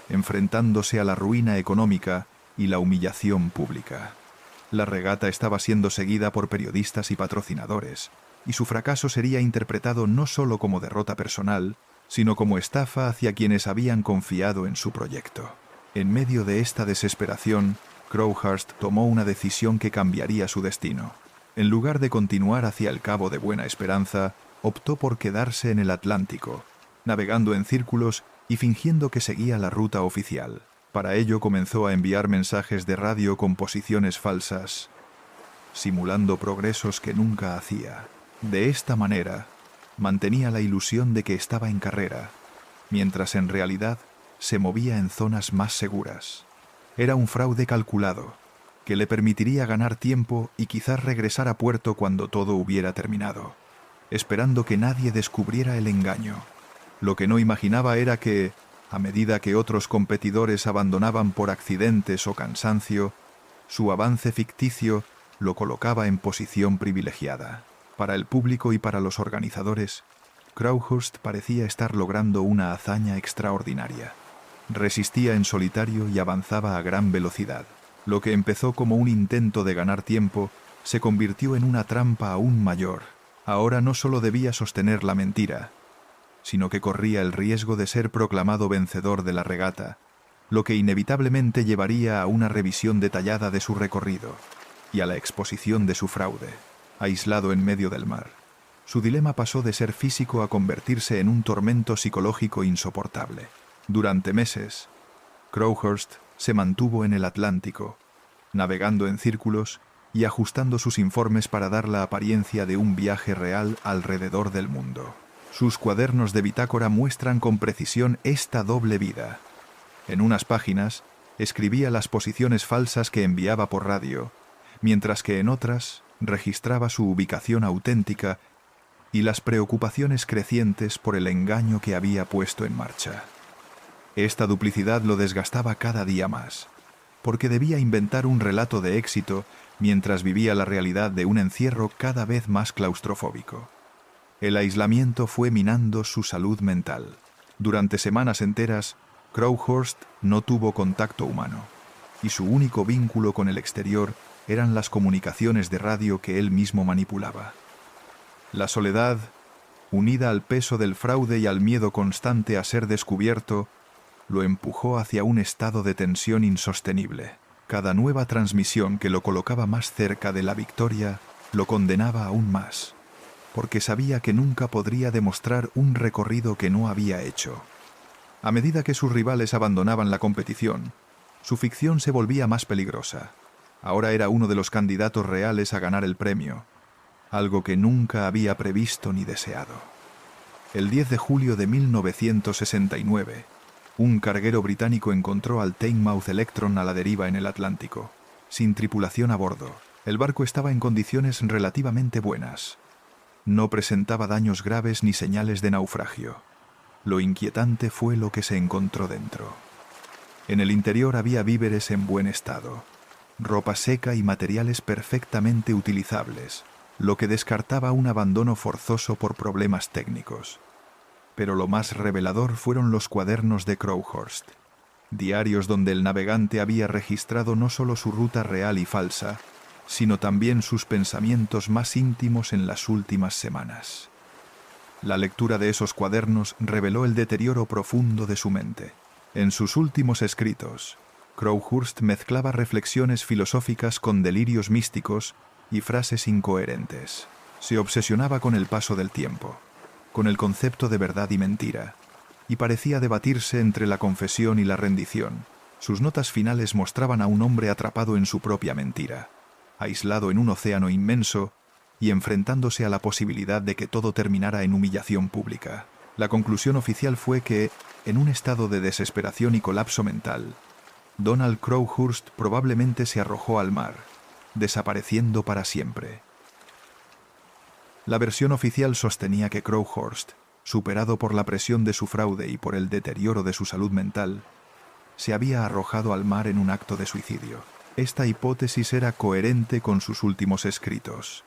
enfrentándose a la ruina económica y la humillación pública. La regata estaba siendo seguida por periodistas y patrocinadores, y su fracaso sería interpretado no solo como derrota personal, sino como estafa hacia quienes habían confiado en su proyecto. En medio de esta desesperación, Crowhurst tomó una decisión que cambiaría su destino. En lugar de continuar hacia el Cabo de Buena Esperanza, optó por quedarse en el Atlántico, navegando en círculos y fingiendo que seguía la ruta oficial. Para ello comenzó a enviar mensajes de radio con posiciones falsas, simulando progresos que nunca hacía. De esta manera, mantenía la ilusión de que estaba en carrera, mientras en realidad se movía en zonas más seguras. Era un fraude calculado, que le permitiría ganar tiempo y quizás regresar a puerto cuando todo hubiera terminado, esperando que nadie descubriera el engaño. Lo que no imaginaba era que, a medida que otros competidores abandonaban por accidentes o cansancio, su avance ficticio lo colocaba en posición privilegiada. Para el público y para los organizadores, Crowhurst parecía estar logrando una hazaña extraordinaria. Resistía en solitario y avanzaba a gran velocidad. Lo que empezó como un intento de ganar tiempo se convirtió en una trampa aún mayor. Ahora no solo debía sostener la mentira, sino que corría el riesgo de ser proclamado vencedor de la regata, lo que inevitablemente llevaría a una revisión detallada de su recorrido y a la exposición de su fraude, aislado en medio del mar. Su dilema pasó de ser físico a convertirse en un tormento psicológico insoportable. Durante meses, Crowhurst se mantuvo en el Atlántico, navegando en círculos y ajustando sus informes para dar la apariencia de un viaje real alrededor del mundo. Sus cuadernos de bitácora muestran con precisión esta doble vida. En unas páginas, escribía las posiciones falsas que enviaba por radio, mientras que en otras registraba su ubicación auténtica y las preocupaciones crecientes por el engaño que había puesto en marcha. Esta duplicidad lo desgastaba cada día más, porque debía inventar un relato de éxito mientras vivía la realidad de un encierro cada vez más claustrofóbico. El aislamiento fue minando su salud mental. Durante semanas enteras, Crowhurst no tuvo contacto humano, y su único vínculo con el exterior eran las comunicaciones de radio que él mismo manipulaba. La soledad, unida al peso del fraude y al miedo constante a ser descubierto, lo empujó hacia un estado de tensión insostenible. Cada nueva transmisión que lo colocaba más cerca de la victoria lo condenaba aún más, porque sabía que nunca podría demostrar un recorrido que no había hecho. A medida que sus rivales abandonaban la competición, su ficción se volvía más peligrosa. Ahora era uno de los candidatos reales a ganar el premio, algo que nunca había previsto ni deseado. El 10 de julio de 1969, un carguero británico encontró al Tynemouth Electron a la deriva en el Atlántico, sin tripulación a bordo. El barco estaba en condiciones relativamente buenas. No presentaba daños graves ni señales de naufragio. Lo inquietante fue lo que se encontró dentro. En el interior había víveres en buen estado, ropa seca y materiales perfectamente utilizables, lo que descartaba un abandono forzoso por problemas técnicos. Pero lo más revelador fueron los cuadernos de Crowhurst, diarios donde el navegante había registrado no solo su ruta real y falsa, sino también sus pensamientos más íntimos en las últimas semanas. La lectura de esos cuadernos reveló el deterioro profundo de su mente. En sus últimos escritos, Crowhurst mezclaba reflexiones filosóficas con delirios místicos y frases incoherentes. Se obsesionaba con el paso del tiempo, con el concepto de verdad y mentira, y parecía debatirse entre la confesión y la rendición. Sus notas finales mostraban a un hombre atrapado en su propia mentira, aislado en un océano inmenso y enfrentándose a la posibilidad de que todo terminara en humillación pública. La conclusión oficial fue que, en un estado de desesperación y colapso mental, Donald Crowhurst probablemente se arrojó al mar, desapareciendo para siempre. La versión oficial sostenía que Crowhurst, superado por la presión de su fraude y por el deterioro de su salud mental, se había arrojado al mar en un acto de suicidio. Esta hipótesis era coherente con sus últimos escritos,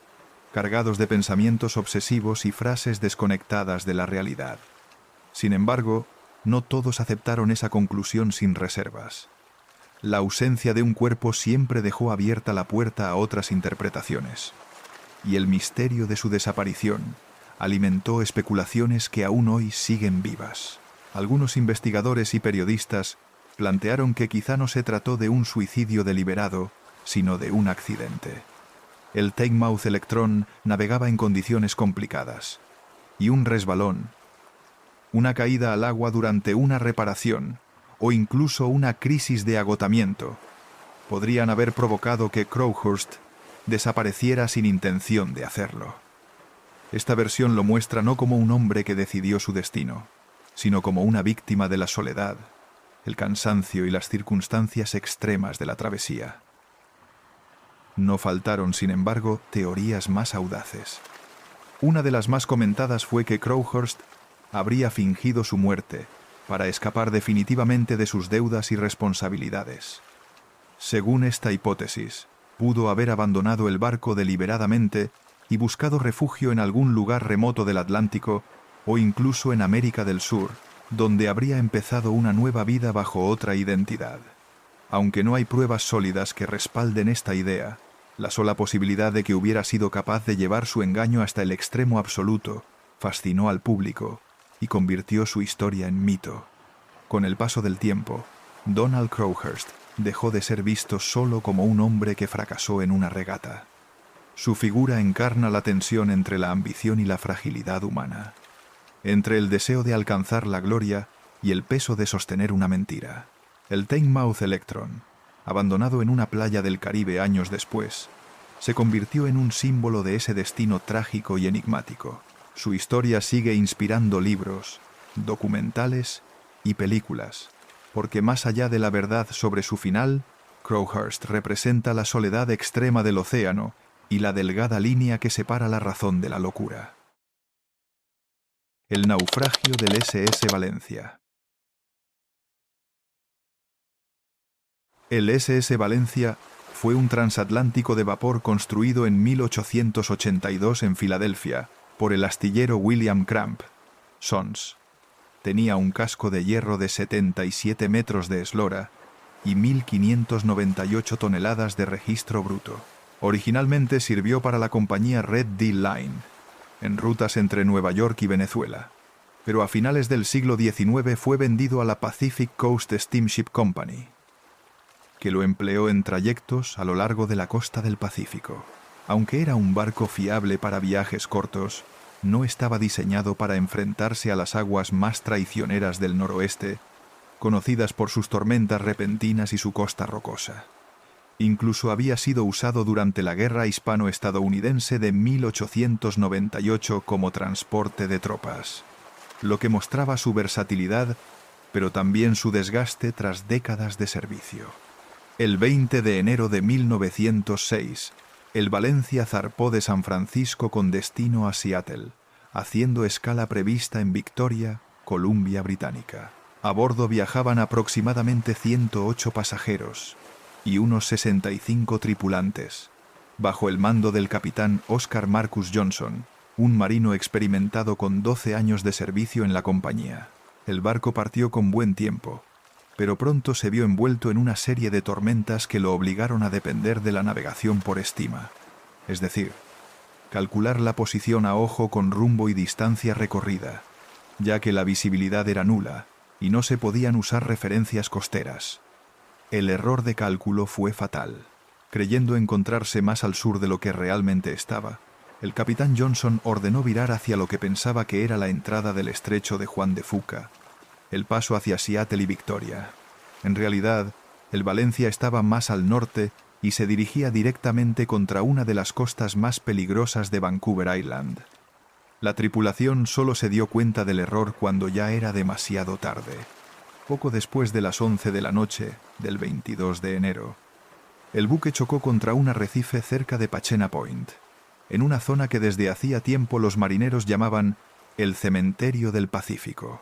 cargados de pensamientos obsesivos y frases desconectadas de la realidad. Sin embargo, no todos aceptaron esa conclusión sin reservas. La ausencia de un cuerpo siempre dejó abierta la puerta a otras interpretaciones, y el misterio de su desaparición alimentó especulaciones que aún hoy siguen vivas. Algunos investigadores y periodistas plantearon que quizá no se trató de un suicidio deliberado, sino de un accidente. El Tynemouth Electron navegaba en condiciones complicadas, y un resbalón, una caída al agua durante una reparación, o incluso una crisis de agotamiento, podrían haber provocado que Crowhurst desapareciera sin intención de hacerlo. Esta versión lo muestra no como un hombre que decidió su destino, sino como una víctima de la soledad, el cansancio y las circunstancias extremas de la travesía. No faltaron, sin embargo, teorías más audaces. Una de las más comentadas fue que Crowhurst habría fingido su muerte para escapar definitivamente de sus deudas y responsabilidades. Según esta hipótesis, pudo haber abandonado el barco deliberadamente y buscado refugio en algún lugar remoto del Atlántico o incluso en América del Sur, donde habría empezado una nueva vida bajo otra identidad. Aunque no hay pruebas sólidas que respalden esta idea, la sola posibilidad de que hubiera sido capaz de llevar su engaño hasta el extremo absoluto fascinó al público y convirtió su historia en mito. Con el paso del tiempo, Donald Crowhurst dejó de ser visto solo como un hombre que fracasó en una regata. Su figura encarna la tensión entre la ambición y la fragilidad humana, entre el deseo de alcanzar la gloria y el peso de sostener una mentira. El Tynemouth Electron, abandonado en una playa del Caribe años después, se convirtió en un símbolo de ese destino trágico y enigmático. Su historia sigue inspirando libros, documentales y películas, porque más allá de la verdad sobre su final, Crowhurst representa la soledad extrema del océano y la delgada línea que separa la razón de la locura. El naufragio del SS Valencia. El SS Valencia fue un transatlántico de vapor construido en 1882 en Filadelfia por el astillero William Cramp, Sons. Tenía un casco de hierro de 77 metros de eslora y 1.598 toneladas de registro bruto. Originalmente sirvió para la compañía Red Deal Line, en rutas entre Nueva York y Venezuela, pero a finales del siglo XIX fue vendido a la Pacific Coast Steamship Company, que lo empleó en trayectos a lo largo de la costa del Pacífico. Aunque era un barco fiable para viajes cortos, no estaba diseñado para enfrentarse a las aguas más traicioneras del noroeste, conocidas por sus tormentas repentinas y su costa rocosa. Incluso había sido usado durante la Guerra Hispano-Estadounidense de 1898 como transporte de tropas, lo que mostraba su versatilidad, pero también su desgaste tras décadas de servicio. El 20 de enero de 1906, el Valencia zarpó de San Francisco con destino a Seattle, haciendo escala prevista en Victoria, Columbia Británica. A bordo viajaban aproximadamente 108 pasajeros y unos 65 tripulantes, bajo el mando del capitán Oscar Marcus Johnson, un marino experimentado con 12 años de servicio en la compañía. El barco partió con buen tiempo, pero pronto se vio envuelto en una serie de tormentas que lo obligaron a depender de la navegación por estima, es decir, calcular la posición a ojo con rumbo y distancia recorrida, ya que la visibilidad era nula y no se podían usar referencias costeras. El error de cálculo fue fatal. Creyendo encontrarse más al sur de lo que realmente estaba, el capitán Johnson ordenó virar hacia lo que pensaba que era la entrada del estrecho de Juan de Fuca, el paso hacia Seattle y Victoria. En realidad, el Valencia estaba más al norte y se dirigía directamente contra una de las costas más peligrosas de Vancouver Island. La tripulación solo se dio cuenta del error cuando ya era demasiado tarde, poco después de las 11 de la noche del 22 de enero. El buque chocó contra un arrecife cerca de Pachena Point, en una zona que desde hacía tiempo los marineros llamaban el cementerio del Pacífico.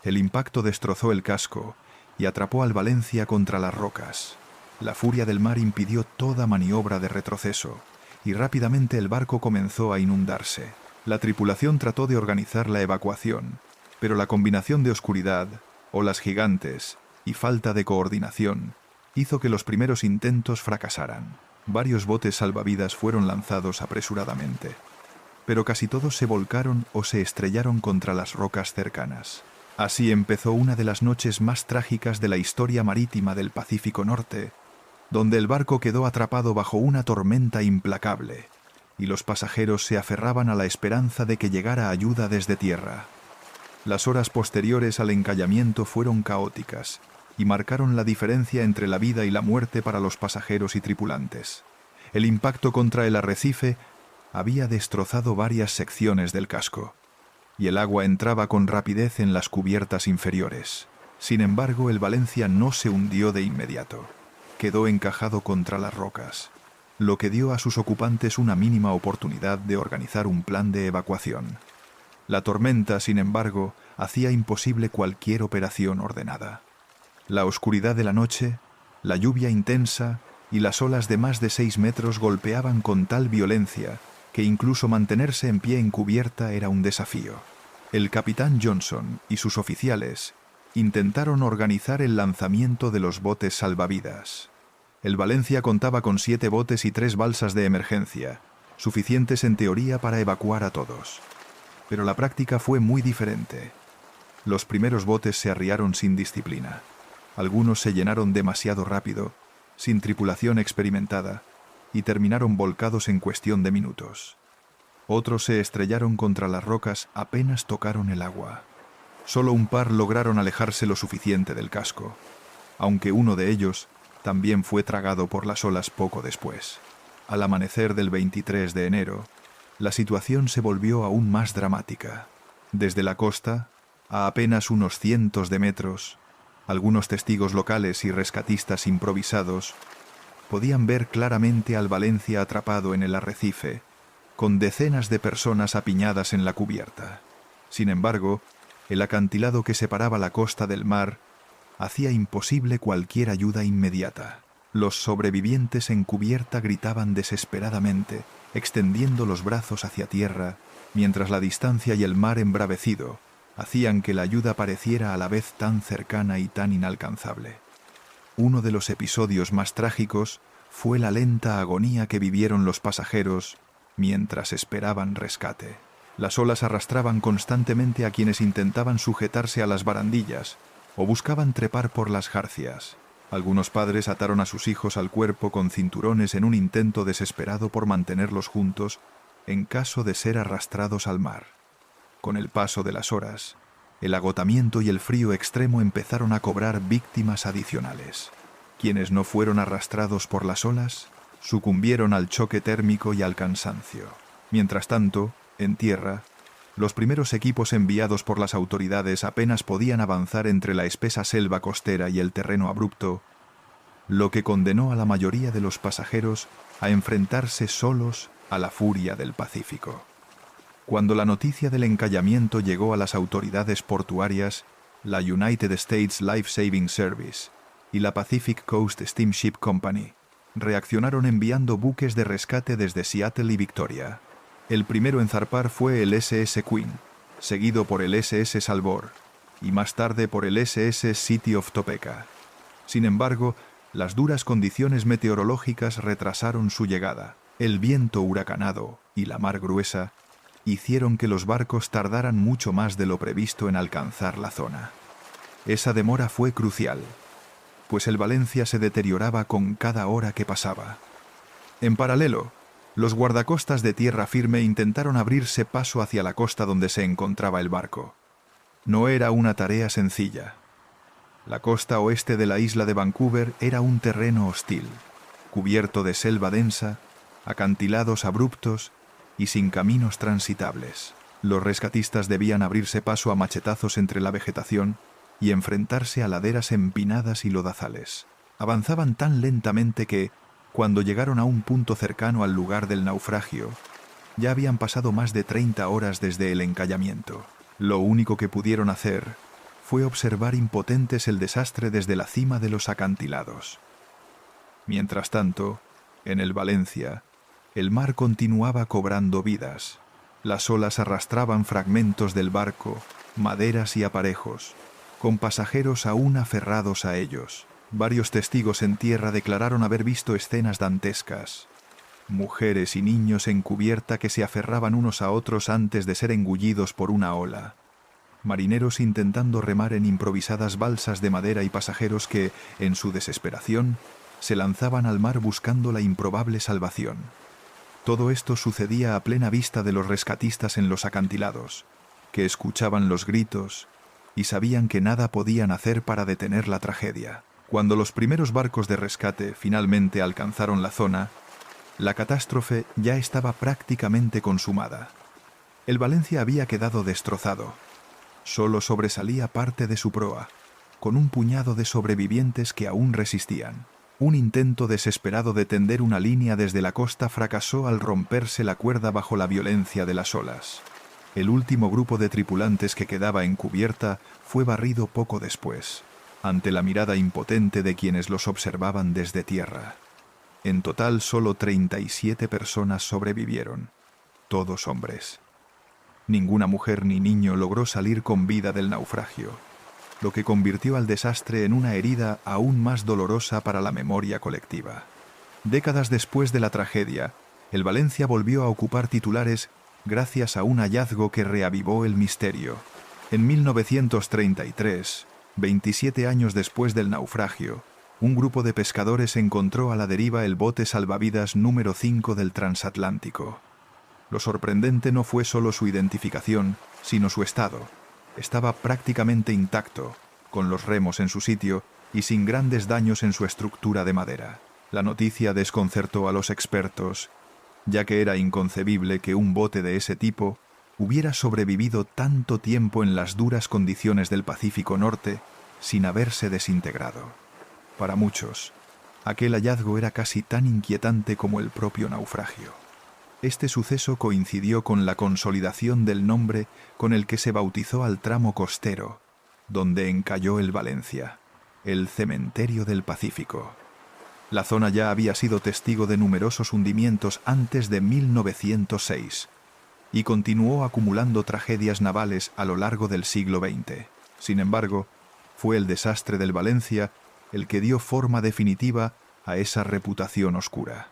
El impacto destrozó el casco y atrapó al Valencia contra las rocas. La furia del mar impidió toda maniobra de retroceso y rápidamente el barco comenzó a inundarse. La tripulación trató de organizar la evacuación, pero la combinación de oscuridad, olas gigantes y falta de coordinación hizo que los primeros intentos fracasaran. Varios botes salvavidas fueron lanzados apresuradamente, pero casi todos se volcaron o se estrellaron contra las rocas cercanas. Así empezó una de las noches más trágicas de la historia marítima del Pacífico Norte, donde el barco quedó atrapado bajo una tormenta implacable, y los pasajeros se aferraban a la esperanza de que llegara ayuda desde tierra. Las horas posteriores al encallamiento fueron caóticas, y marcaron la diferencia entre la vida y la muerte para los pasajeros y tripulantes. El impacto contra el arrecife había destrozado varias secciones del casco, y el agua entraba con rapidez en las cubiertas inferiores. Sin embargo, el Valencia no se hundió de inmediato. Quedó encajado contra las rocas, lo que dio a sus ocupantes una mínima oportunidad de organizar un plan de evacuación. La tormenta, sin embargo, hacía imposible cualquier operación ordenada. La oscuridad de la noche, la lluvia intensa y las olas de más de 6 metros golpeaban con tal violencia que incluso mantenerse en pie en cubierta era un desafío. El capitán Johnson y sus oficiales intentaron organizar el lanzamiento de los botes salvavidas. El Valencia contaba con 7 botes y 3 balsas de emergencia, suficientes en teoría para evacuar a todos. Pero la práctica fue muy diferente. Los primeros botes se arriaron sin disciplina. Algunos se llenaron demasiado rápido, sin tripulación experimentada, y terminaron volcados en cuestión de minutos. Otros se estrellaron contra las rocas apenas tocaron el agua. Solo un par lograron alejarse lo suficiente del casco, aunque uno de ellos también fue tragado por las olas poco después. Al amanecer del 23 de enero, la situación se volvió aún más dramática. Desde la costa, a apenas unos cientos de metros, algunos testigos locales y rescatistas improvisados podían ver claramente al Valencia atrapado en el arrecife, con decenas de personas apiñadas en la cubierta. Sin embargo, el acantilado que separaba la costa del mar hacía imposible cualquier ayuda inmediata. Los sobrevivientes en cubierta gritaban desesperadamente, extendiendo los brazos hacia tierra, mientras la distancia y el mar embravecido hacían que la ayuda pareciera a la vez tan cercana y tan inalcanzable. Uno de los episodios más trágicos fue la lenta agonía que vivieron los pasajeros mientras esperaban rescate. Las olas arrastraban constantemente a quienes intentaban sujetarse a las barandillas o buscaban trepar por las jarcias. Algunos padres ataron a sus hijos al cuerpo con cinturones en un intento desesperado por mantenerlos juntos en caso de ser arrastrados al mar. Con el paso de las horas, el agotamiento y el frío extremo empezaron a cobrar víctimas adicionales. Quienes no fueron arrastrados por las olas sucumbieron al choque térmico y al cansancio. Mientras tanto, en tierra, los primeros equipos enviados por las autoridades apenas podían avanzar entre la espesa selva costera y el terreno abrupto, lo que condenó a la mayoría de los pasajeros a enfrentarse solos a la furia del Pacífico. Cuando la noticia del encallamiento llegó a las autoridades portuarias, la United States Life Saving Service y la Pacific Coast Steamship Company reaccionaron enviando buques de rescate desde Seattle y Victoria. El primero en zarpar fue el SS Queen, seguido por el SS Salvor, y más tarde por el SS City of Topeka. Sin embargo, las duras condiciones meteorológicas retrasaron su llegada. El viento huracanado y la mar gruesa hicieron que los barcos tardaran mucho más de lo previsto en alcanzar la zona. Esa demora fue crucial, pues el Valencia se deterioraba con cada hora que pasaba. En paralelo, los guardacostas de tierra firme intentaron abrirse paso hacia la costa donde se encontraba el barco. No era una tarea sencilla. La costa oeste de la isla de Vancouver era un terreno hostil, cubierto de selva densa, acantilados abruptos y sin caminos transitables. Los rescatistas debían abrirse paso a machetazos entre la vegetación y enfrentarse a laderas empinadas y lodazales. Avanzaban tan lentamente que, cuando llegaron a un punto cercano al lugar del naufragio, ya habían pasado más de 30 horas desde el encallamiento. Lo único que pudieron hacer fue observar impotentes el desastre desde la cima de los acantilados. Mientras tanto, en el Valencia, el mar continuaba cobrando vidas. Las olas arrastraban fragmentos del barco, maderas y aparejos, con pasajeros aún aferrados a ellos. Varios testigos en tierra declararon haber visto escenas dantescas. Mujeres y niños en cubierta que se aferraban unos a otros antes de ser engullidos por una ola. Marineros intentando remar en improvisadas balsas de madera y pasajeros que, en su desesperación, se lanzaban al mar buscando la improbable salvación. Todo esto sucedía a plena vista de los rescatistas en los acantilados, que escuchaban los gritos y sabían que nada podían hacer para detener la tragedia. Cuando los primeros barcos de rescate finalmente alcanzaron la zona, la catástrofe ya estaba prácticamente consumada. El Valencia había quedado destrozado. Solo sobresalía parte de su proa, con un puñado de sobrevivientes que aún resistían. Un intento desesperado de tender una línea desde la costa fracasó al romperse la cuerda bajo la violencia de las olas. El último grupo de tripulantes que quedaba en cubierta fue barrido poco después, ante la mirada impotente de quienes los observaban desde tierra. En total, solo 37 personas sobrevivieron, todos hombres. Ninguna mujer ni niño logró salir con vida del naufragio, lo que convirtió al desastre en una herida aún más dolorosa para la memoria colectiva. Décadas después de la tragedia, el Valencia volvió a ocupar titulares gracias a un hallazgo que reavivó el misterio. En 1933, 27 años después del naufragio, un grupo de pescadores encontró a la deriva el bote salvavidas número 5 del transatlántico. Lo sorprendente no fue solo su identificación, sino su estado. Estaba prácticamente intacto, con los remos en su sitio y sin grandes daños en su estructura de madera. La noticia desconcertó a los expertos, ya que era inconcebible que un bote de ese tipo hubiera sobrevivido tanto tiempo en las duras condiciones del Pacífico Norte sin haberse desintegrado. Para muchos, aquel hallazgo era casi tan inquietante como el propio naufragio. Este suceso coincidió con la consolidación del nombre con el que se bautizó al tramo costero, donde encalló el Valencia, el Cementerio del Pacífico. La zona ya había sido testigo de numerosos hundimientos antes de 1906 y continuó acumulando tragedias navales a lo largo del siglo XX. Sin embargo, fue el desastre del Valencia el que dio forma definitiva a esa reputación oscura.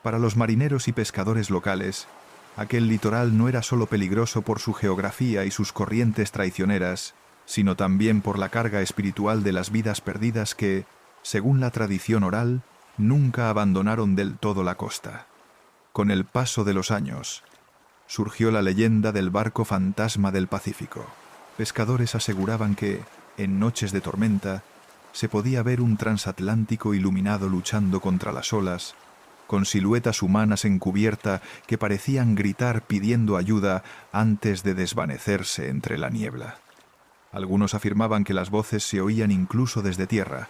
Para los marineros y pescadores locales, aquel litoral no era solo peligroso por su geografía y sus corrientes traicioneras, sino también por la carga espiritual de las vidas perdidas que, según la tradición oral, nunca abandonaron del todo la costa. Con el paso de los años, surgió la leyenda del barco fantasma del Pacífico. Pescadores aseguraban que, en noches de tormenta, se podía ver un transatlántico iluminado luchando contra las olas, con siluetas humanas en cubierta que parecían gritar pidiendo ayuda antes de desvanecerse entre la niebla. Algunos afirmaban que las voces se oían incluso desde tierra,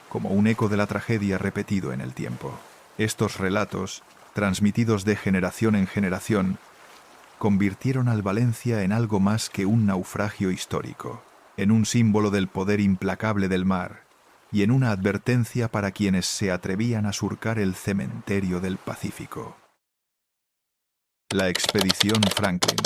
como un eco de la tragedia repetido en el tiempo. Estos relatos, transmitidos de generación en generación, convirtieron al Valencia en algo más que un naufragio histórico, en un símbolo del poder implacable del mar y en una advertencia para quienes se atrevían a surcar el cementerio del Pacífico. La expedición Franklin.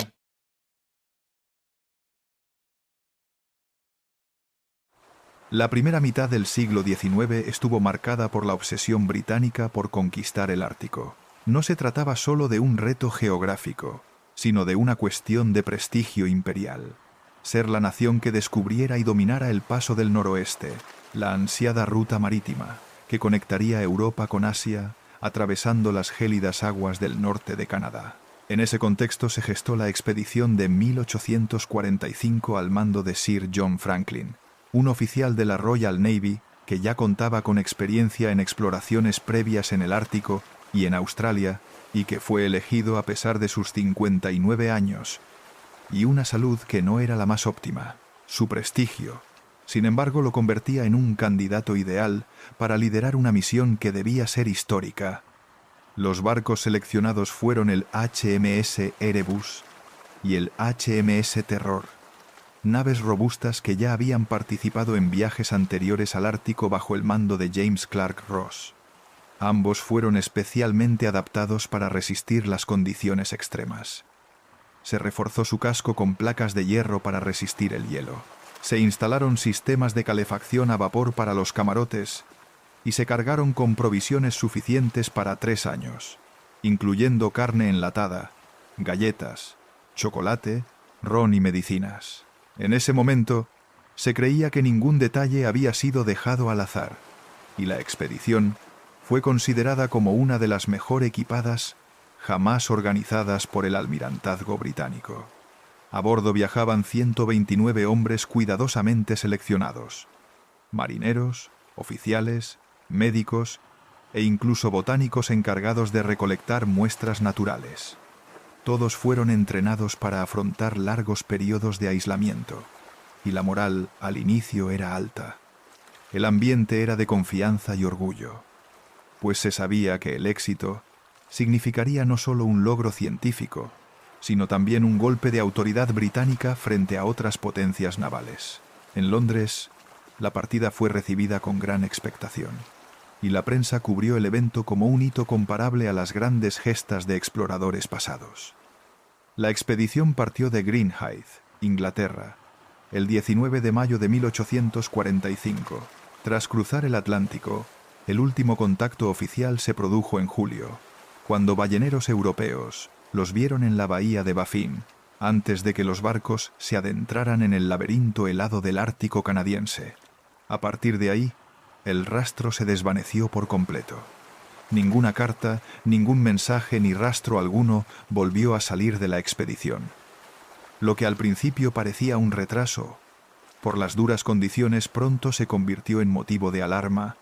La primera mitad del siglo XIX estuvo marcada por la obsesión británica por conquistar el Ártico. No se trataba solo de un reto geográfico, sino de una cuestión de prestigio imperial. Ser la nación que descubriera y dominara el paso del noroeste, la ansiada ruta marítima, que conectaría Europa con Asia, atravesando las gélidas aguas del norte de Canadá. En ese contexto se gestó la expedición de 1845 al mando de Sir John Franklin, un oficial de la Royal Navy que ya contaba con experiencia en exploraciones previas en el Ártico y en Australia, y que fue elegido a pesar de sus 59 años, y una salud que no era la más óptima. Su prestigio, sin embargo, lo convertía en un candidato ideal para liderar una misión que debía ser histórica. Los barcos seleccionados fueron el HMS Erebus y el HMS Terror, naves robustas que ya habían participado en viajes anteriores al Ártico bajo el mando de James Clark Ross. Ambos fueron especialmente adaptados para resistir las condiciones extremas. Se reforzó su casco con placas de hierro para resistir el hielo. Se instalaron sistemas de calefacción a vapor para los camarotes y se cargaron con provisiones suficientes para 3 años, incluyendo carne enlatada, galletas, chocolate, ron y medicinas. En ese momento, se creía que ningún detalle había sido dejado al azar, y la expedición fue considerada como una de las mejor equipadas jamás organizadas por el almirantazgo británico. A bordo viajaban 129 hombres cuidadosamente seleccionados, marineros, oficiales, médicos e incluso botánicos encargados de recolectar muestras naturales. Todos fueron entrenados para afrontar largos periodos de aislamiento, y la moral al inicio era alta. El ambiente era de confianza y orgullo. pues se sabía que el éxito significaría no solo un logro científico, sino también un golpe de autoridad británica frente a otras potencias navales. En Londres, la partida fue recibida con gran expectación, y la prensa cubrió el evento como un hito comparable a las grandes gestas de exploradores pasados. La expedición partió de Greenhithe, Inglaterra, el 19 de mayo de 1845. Tras cruzar el Atlántico, el último contacto oficial se produjo en julio, cuando balleneros europeos los vieron en la bahía de Baffin, antes de que los barcos se adentraran en el laberinto helado del Ártico canadiense. A partir de ahí, el rastro se desvaneció por completo. Ninguna carta, ningún mensaje ni rastro alguno volvió a salir de la expedición. Lo que al principio parecía un retraso, por las duras condiciones pronto se convirtió en motivo de alarma,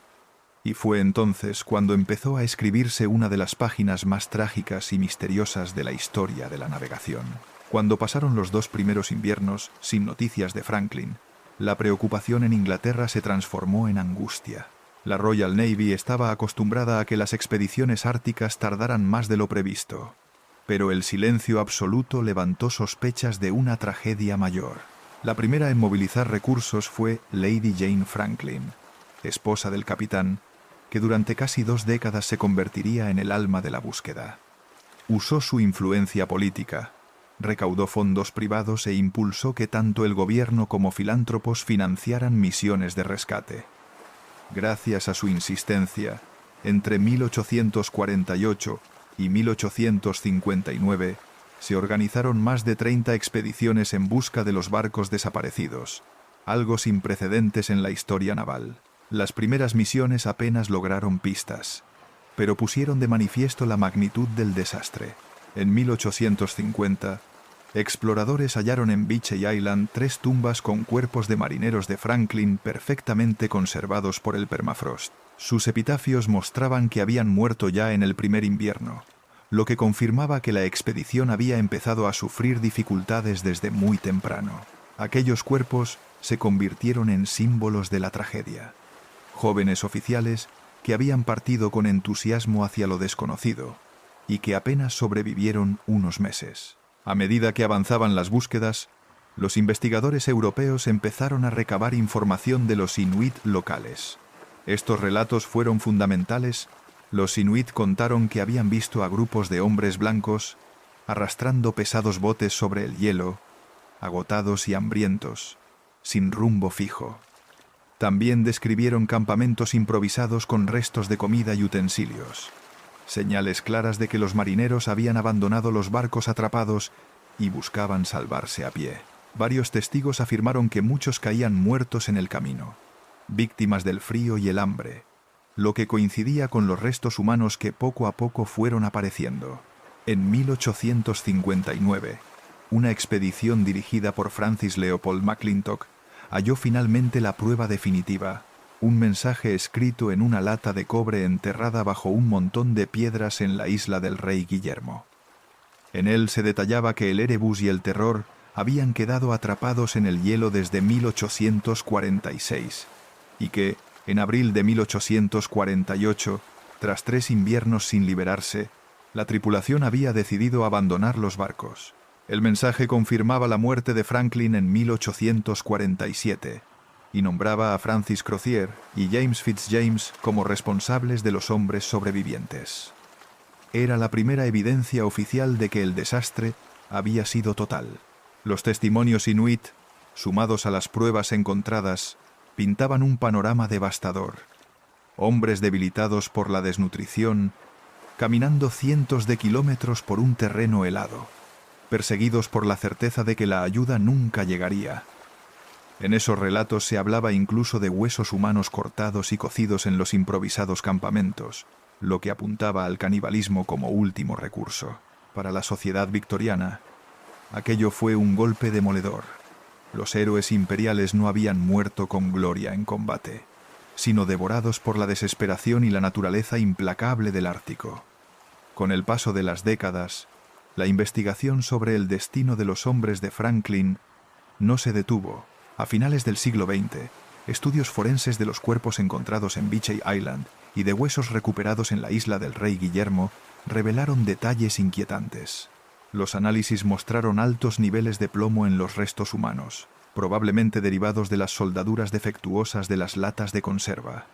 y fue entonces cuando empezó a escribirse una de las páginas más trágicas y misteriosas de la historia de la navegación. Cuando pasaron los 2 primeros inviernos sin noticias de Franklin, la preocupación en Inglaterra se transformó en angustia. La Royal Navy estaba acostumbrada a que las expediciones árticas tardaran más de lo previsto, pero el silencio absoluto levantó sospechas de una tragedia mayor. La primera en movilizar recursos fue Lady Jane Franklin, esposa del capitán, que durante casi 2 décadas se convertiría en el alma de la búsqueda. Usó su influencia política, recaudó fondos privados e impulsó que tanto el gobierno como filántropos financiaran misiones de rescate. Gracias a su insistencia, entre 1848 y 1859 se organizaron más de 30 expediciones en busca de los barcos desaparecidos, algo sin precedentes en la historia naval. Las primeras misiones apenas lograron pistas, pero pusieron de manifiesto la magnitud del desastre. En 1850, exploradores hallaron en Beechey Island 3 tumbas con cuerpos de marineros de Franklin perfectamente conservados por el permafrost. Sus epitafios mostraban que habían muerto ya en el primer invierno, lo que confirmaba que la expedición había empezado a sufrir dificultades desde muy temprano. Aquellos cuerpos se convirtieron en símbolos de la tragedia. Jóvenes oficiales que habían partido con entusiasmo hacia lo desconocido y que apenas sobrevivieron unos meses. A medida que avanzaban las búsquedas, los investigadores europeos empezaron a recabar información de los inuit locales. Estos relatos fueron fundamentales. Los inuit contaron que habían visto a grupos de hombres blancos arrastrando pesados botes sobre el hielo, agotados y hambrientos, sin rumbo fijo. También describieron campamentos improvisados con restos de comida y utensilios, señales claras de que los marineros habían abandonado los barcos atrapados y buscaban salvarse a pie. Varios testigos afirmaron que muchos caían muertos en el camino, víctimas del frío y el hambre, lo que coincidía con los restos humanos que poco a poco fueron apareciendo. En 1859, una expedición dirigida por Francis Leopold McClintock halló finalmente la prueba definitiva, un mensaje escrito en una lata de cobre enterrada bajo un montón de piedras en la isla del Rey Guillermo. En él se detallaba que el Erebus y el Terror habían quedado atrapados en el hielo desde 1846 y que, en abril de 1848, tras 3 inviernos sin liberarse, la tripulación había decidido abandonar los barcos. El mensaje confirmaba la muerte de Franklin en 1847 y nombraba a Francis Crozier y James Fitzjames como responsables de los hombres sobrevivientes. Era la primera evidencia oficial de que el desastre había sido total. Los testimonios inuit, sumados a las pruebas encontradas, pintaban un panorama devastador. Hombres debilitados por la desnutrición, caminando cientos de kilómetros por un terreno helado, perseguidos por la certeza de que la ayuda nunca llegaría. En esos relatos se hablaba incluso de huesos humanos cortados y cocidos en los improvisados campamentos, lo que apuntaba al canibalismo como último recurso. Para la sociedad victoriana, aquello fue un golpe demoledor. Los héroes imperiales no habían muerto con gloria en combate, sino devorados por la desesperación y la naturaleza implacable del Ártico. Con el paso de las décadas, la investigación sobre el destino de los hombres de Franklin no se detuvo. A finales del siglo XX, Estudios forenses de los cuerpos encontrados en Beechey Island y de huesos recuperados en la isla del Rey Guillermo revelaron detalles inquietantes. Los análisis mostraron altos niveles de plomo en los restos humanos, probablemente derivados de las soldaduras defectuosas de las latas de conserva.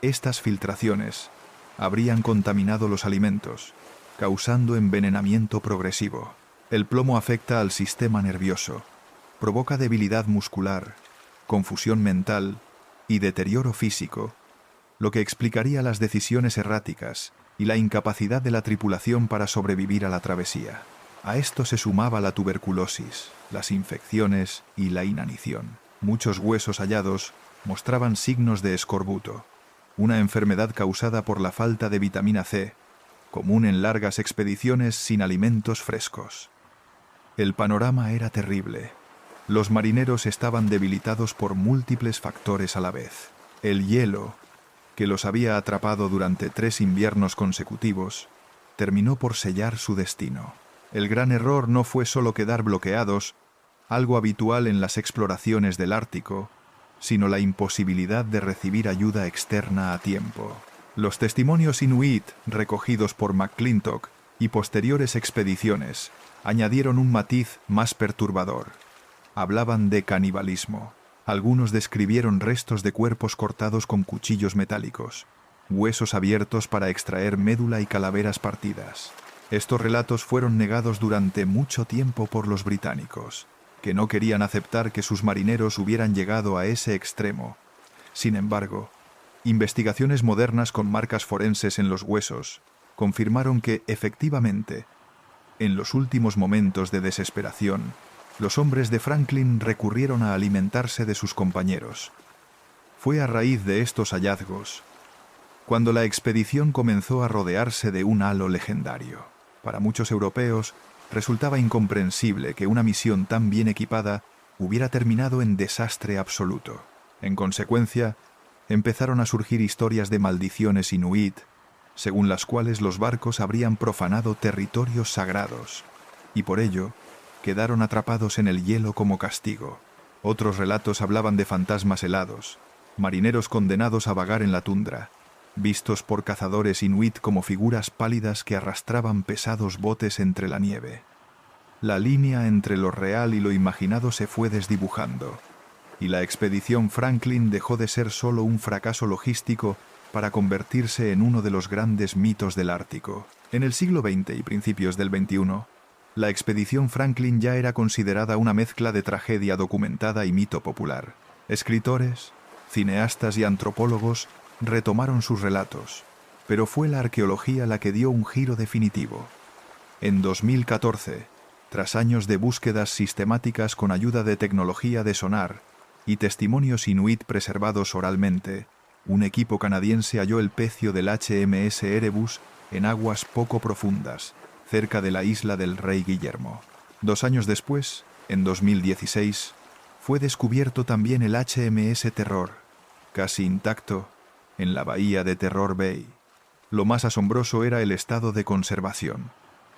Estas filtraciones habrían contaminado los alimentos, causando envenenamiento progresivo. El plomo afecta al sistema nervioso, provoca debilidad muscular, confusión mental y deterioro físico, lo que explicaría las decisiones erráticas y la incapacidad de la tripulación para sobrevivir a la travesía. A esto se sumaba la tuberculosis, las infecciones y la inanición. Muchos huesos hallados mostraban signos de escorbuto, una enfermedad causada por la falta de vitamina C, común en largas expediciones sin alimentos frescos. El panorama era terrible. Los marineros estaban debilitados por múltiples factores a la vez. El hielo, que los había atrapado durante 3 inviernos consecutivos, terminó por sellar su destino. El gran error no fue solo quedar bloqueados, algo habitual en las exploraciones del Ártico, sino la imposibilidad de recibir ayuda externa a tiempo. Los testimonios inuit recogidos por McClintock y posteriores expediciones añadieron un matiz más perturbador. Hablaban de canibalismo. Algunos describieron restos de cuerpos cortados con cuchillos metálicos, huesos abiertos para extraer médula y calaveras partidas. Estos relatos fueron negados durante mucho tiempo por los británicos, que no querían aceptar que sus marineros hubieran llegado a ese extremo. Sin embargo, investigaciones modernas con marcas forenses en los huesos confirmaron que, efectivamente, en los últimos momentos de desesperación, los hombres de Franklin recurrieron a alimentarse de sus compañeros. Fue a raíz de estos hallazgos cuando la expedición comenzó a rodearse de un halo legendario. Para muchos europeos, resultaba incomprensible que una misión tan bien equipada hubiera terminado en desastre absoluto. En consecuencia, empezaron a surgir historias de maldiciones inuit, según las cuales los barcos habrían profanado territorios sagrados, y por ello quedaron atrapados en el hielo como castigo. Otros relatos hablaban de fantasmas helados, marineros condenados a vagar en la tundra, vistos por cazadores inuit como figuras pálidas que arrastraban pesados botes entre la nieve. La línea entre lo real y lo imaginado se fue desdibujando, y la expedición Franklin dejó de ser solo un fracaso logístico para convertirse en uno de los grandes mitos del Ártico. En el siglo XX y principios del XXI, la expedición Franklin ya era considerada una mezcla de tragedia documentada y mito popular. Escritores, cineastas y antropólogos retomaron sus relatos, pero fue la arqueología la que dio un giro definitivo. En 2014, tras años de búsquedas sistemáticas con ayuda de tecnología de sonar y testimonios inuit preservados oralmente, un equipo canadiense halló el pecio del HMS Erebus en aguas poco profundas, cerca de la isla del Rey Guillermo. 2 años después, en 2016, fue descubierto también el HMS Terror, casi intacto, en la bahía de Terror Bay. Lo más asombroso era el estado de conservación.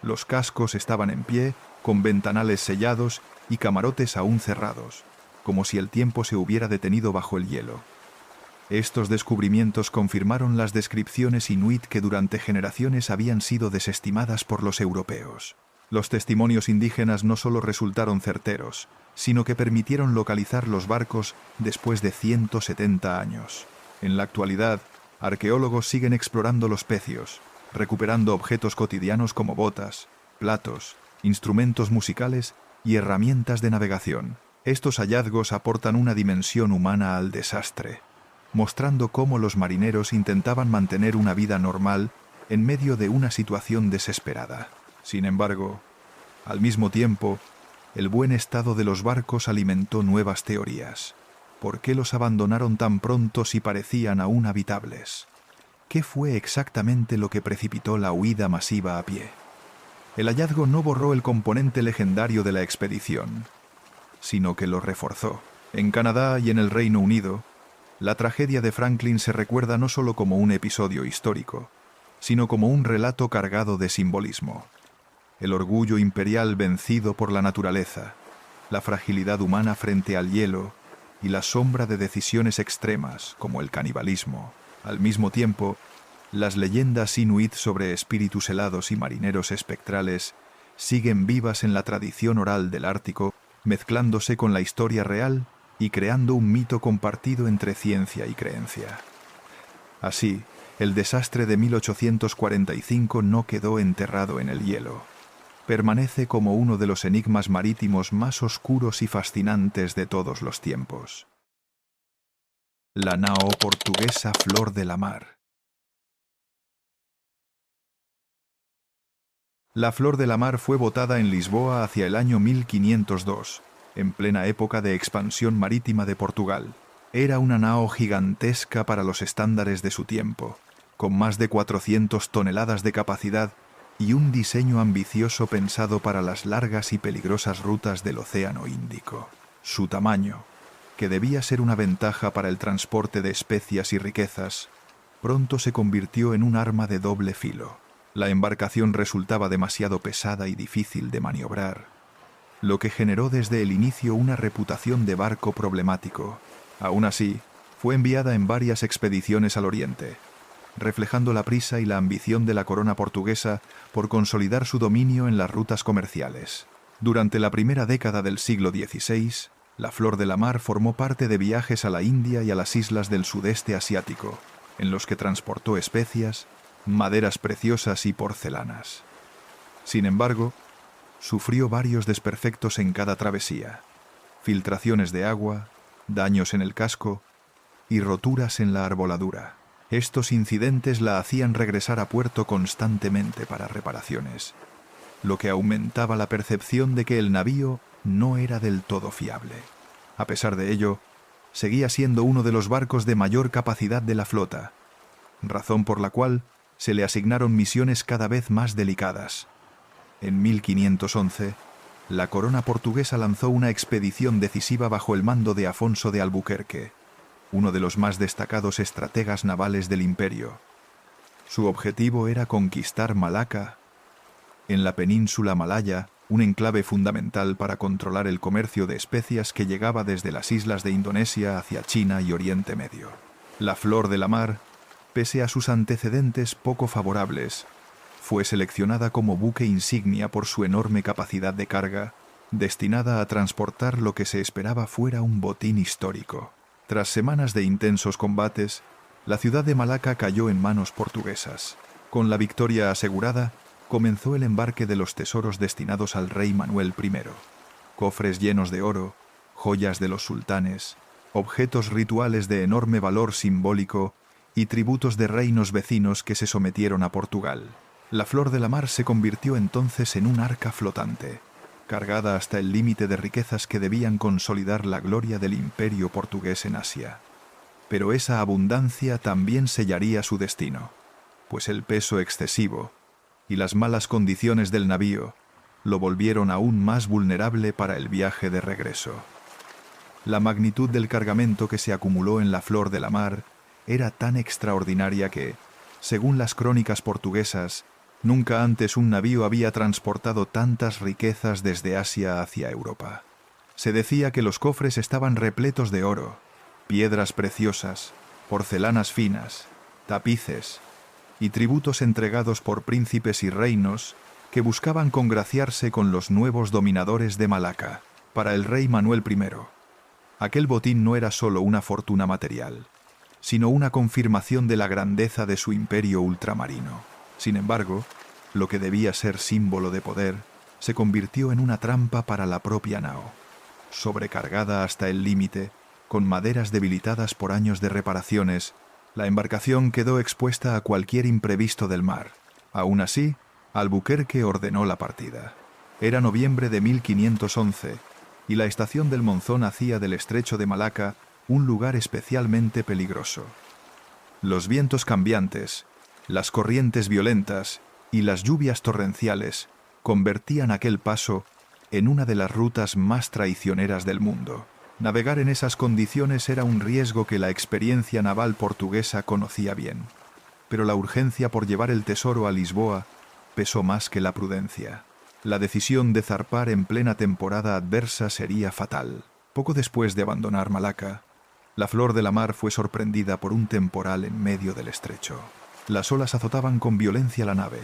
Los cascos estaban en pie, con ventanales sellados y camarotes aún cerrados, como si el tiempo se hubiera detenido bajo el hielo. Estos descubrimientos confirmaron las descripciones inuit que durante generaciones habían sido desestimadas por los europeos. Los testimonios indígenas no solo resultaron certeros, sino que permitieron localizar los barcos después de 170 años. En la actualidad, arqueólogos siguen explorando los pecios, recuperando objetos cotidianos como botas, platos, instrumentos musicales y herramientas de navegación. Estos hallazgos aportan una dimensión humana al desastre, mostrando cómo los marineros intentaban mantener una vida normal en medio de una situación desesperada. Sin embargo, al mismo tiempo, el buen estado de los barcos alimentó nuevas teorías. ¿Por qué los abandonaron tan pronto si parecían aún habitables? ¿Qué fue exactamente lo que precipitó la huida masiva a pie? El hallazgo no borró el componente legendario de la expedición, sino que lo reforzó. En Canadá y en el Reino Unido, la tragedia de Franklin se recuerda no solo como un episodio histórico, sino como un relato cargado de simbolismo. El orgullo imperial vencido por la naturaleza, la fragilidad humana frente al hielo y la sombra de decisiones extremas, como el canibalismo. Al mismo tiempo, las leyendas inuit sobre espíritus helados y marineros espectrales siguen vivas en la tradición oral del Ártico, mezclándose con la historia real y creando un mito compartido entre ciencia y creencia. Así, el desastre de 1845 no quedó enterrado en el hielo. Permanece como uno de los enigmas marítimos más oscuros y fascinantes de todos los tiempos. La nao portuguesa Flor de la Mar. La Flor de la Mar fue botada en Lisboa hacia el año 1502, en plena época de expansión marítima de Portugal. Era una nao gigantesca para los estándares de su tiempo, con más de 400 toneladas de capacidad y un diseño ambicioso pensado para las largas y peligrosas rutas del Océano Índico. Su tamaño, que debía ser una ventaja para el transporte de especias y riquezas, pronto se convirtió en un arma de doble filo. La embarcación resultaba demasiado pesada y difícil de maniobrar, lo que generó desde el inicio una reputación de barco problemático. Aún así, fue enviada en varias expediciones al Oriente, reflejando la prisa y la ambición de la corona portuguesa por consolidar su dominio en las rutas comerciales. Durante la primera década del siglo XVI, la Flor de la Mar formó parte de viajes a la India y a las islas del sudeste asiático, en los que transportó especias, maderas preciosas y porcelanas. Sin embargo, sufrió varios desperfectos en cada travesía: filtraciones de agua, daños en el casco y roturas en la arboladura. Estos incidentes la hacían regresar a puerto constantemente para reparaciones, lo que aumentaba la percepción de que el navío no era del todo fiable. A pesar de ello, seguía siendo uno de los barcos de mayor capacidad de la flota, razón por la cual se le asignaron misiones cada vez más delicadas. En 1511, la corona portuguesa lanzó una expedición decisiva bajo el mando de Afonso de Albuquerque, uno de los más destacados estrategas navales del imperio. Su objetivo era conquistar Malaca, en la península malaya, un enclave fundamental para controlar el comercio de especias que llegaba desde las islas de Indonesia hacia China y Oriente Medio. La Flor de la Mar, pese a sus antecedentes poco favorables, fue seleccionada como buque insignia por su enorme capacidad de carga, destinada a transportar lo que se esperaba fuera un botín histórico. Tras semanas de intensos combates, la ciudad de Malaca cayó en manos portuguesas. Con la victoria asegurada, comenzó el embarque de los tesoros destinados al rey Manuel I. Cofres llenos de oro, joyas de los sultanes, objetos rituales de enorme valor simbólico y tributos de reinos vecinos que se sometieron a Portugal. La Flor de la Mar se convirtió entonces en un arca flotante, cargada hasta el límite de riquezas que debían consolidar la gloria del imperio portugués en Asia. Pero esa abundancia también sellaría su destino, pues el peso excesivo y las malas condiciones del navío lo volvieron aún más vulnerable para el viaje de regreso. La magnitud del cargamento que se acumuló en la Flor de la Mar era tan extraordinaria que, según las crónicas portuguesas, nunca antes un navío había transportado tantas riquezas desde Asia hacia Europa. Se decía que los cofres estaban repletos de oro, piedras preciosas, porcelanas finas, tapices y tributos entregados por príncipes y reinos que buscaban congraciarse con los nuevos dominadores de Malaca. Para el rey Manuel I, aquel botín no era solo una fortuna material, sino una confirmación de la grandeza de su imperio ultramarino. Sin embargo, lo que debía ser símbolo de poder se convirtió en una trampa para la propia nao. Sobrecargada hasta el límite, con maderas debilitadas por años de reparaciones, la embarcación quedó expuesta a cualquier imprevisto del mar. Aún así, Albuquerque ordenó la partida. Era noviembre de 1511, y la estación del monzón hacía del estrecho de Malaca un lugar especialmente peligroso. Los vientos cambiantes, las corrientes violentas y las lluvias torrenciales convertían aquel paso en una de las rutas más traicioneras del mundo. Navegar en esas condiciones era un riesgo que la experiencia naval portuguesa conocía bien, pero la urgencia por llevar el tesoro a Lisboa pesó más que la prudencia. La decisión de zarpar en plena temporada adversa sería fatal. Poco después de abandonar Malaca, la Flor de la Mar fue sorprendida por un temporal en medio del estrecho. Las olas azotaban con violencia la nave,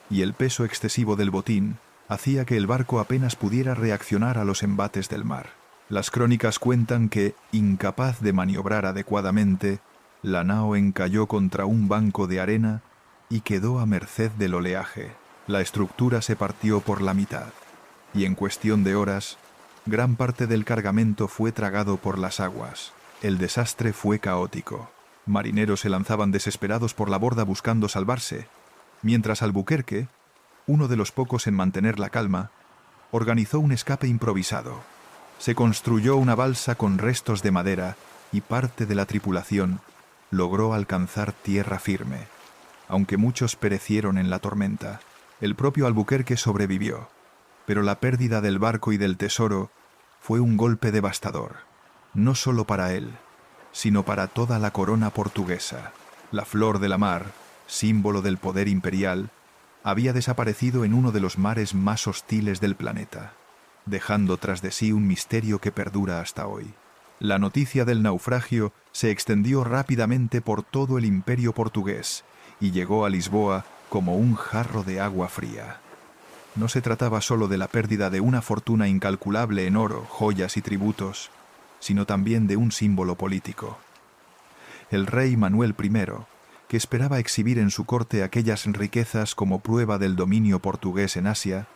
y el peso excesivo del botín hacía que el barco apenas pudiera reaccionar a los embates del mar. Las crónicas cuentan que, incapaz de maniobrar adecuadamente, la nao encalló contra un banco de arena y quedó a merced del oleaje. La estructura se partió por la mitad, y en cuestión de horas, gran parte del cargamento fue tragado por las aguas. El desastre fue caótico. Marineros se lanzaban desesperados por la borda buscando salvarse, mientras Albuquerque, uno de los pocos en mantener la calma, organizó un escape improvisado. Se construyó una balsa con restos de madera y parte de la tripulación logró alcanzar tierra firme. Aunque muchos perecieron en la tormenta, el propio Albuquerque sobrevivió, pero la pérdida del barco y del tesoro fue un golpe devastador, no solo para él, sino para toda la corona portuguesa. La Flor de la Mar, símbolo del poder imperial, había desaparecido en uno de los mares más hostiles del planeta, dejando tras de sí un misterio que perdura hasta hoy. La noticia del naufragio se extendió rápidamente por todo el imperio portugués y llegó a Lisboa como un jarro de agua fría. No se trataba solo de la pérdida de una fortuna incalculable en oro, joyas y tributos, sino también de un símbolo político. El rey Manuel I, que esperaba exhibir en su corte aquellas riquezas como prueba del dominio portugués en Asia,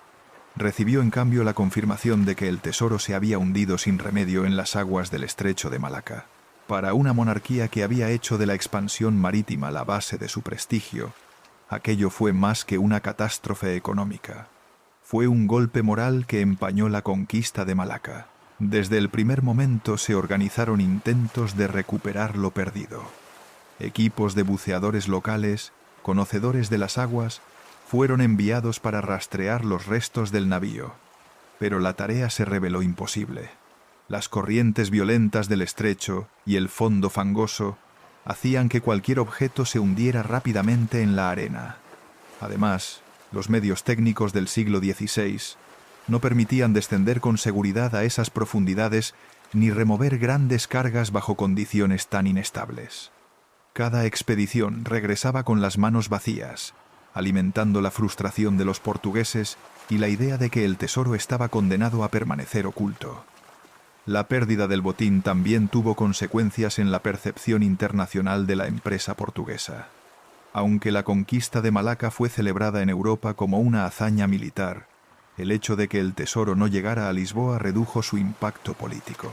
recibió en cambio la confirmación de que el tesoro se había hundido sin remedio en las aguas del estrecho de Malaca. Para una monarquía que había hecho de la expansión marítima la base de su prestigio, aquello fue más que una catástrofe económica. Fue un golpe moral que empañó la conquista de Malaca. Desde el primer momento se organizaron intentos de recuperar lo perdido. Equipos de buceadores locales, conocedores de las aguas, fueron enviados para rastrear los restos del navío, pero la tarea se reveló imposible. Las corrientes violentas del estrecho y el fondo fangoso hacían que cualquier objeto se hundiera rápidamente en la arena. Además, los medios técnicos del siglo XVI no permitían descender con seguridad a esas profundidades ni remover grandes cargas bajo condiciones tan inestables. Cada expedición regresaba con las manos vacías, alimentando la frustración de los portugueses y la idea de que el tesoro estaba condenado a permanecer oculto. La pérdida del botín también tuvo consecuencias en la percepción internacional de la empresa portuguesa. Aunque la conquista de Malaca fue celebrada en Europa como una hazaña militar, el hecho de que el tesoro no llegara a Lisboa redujo su impacto político.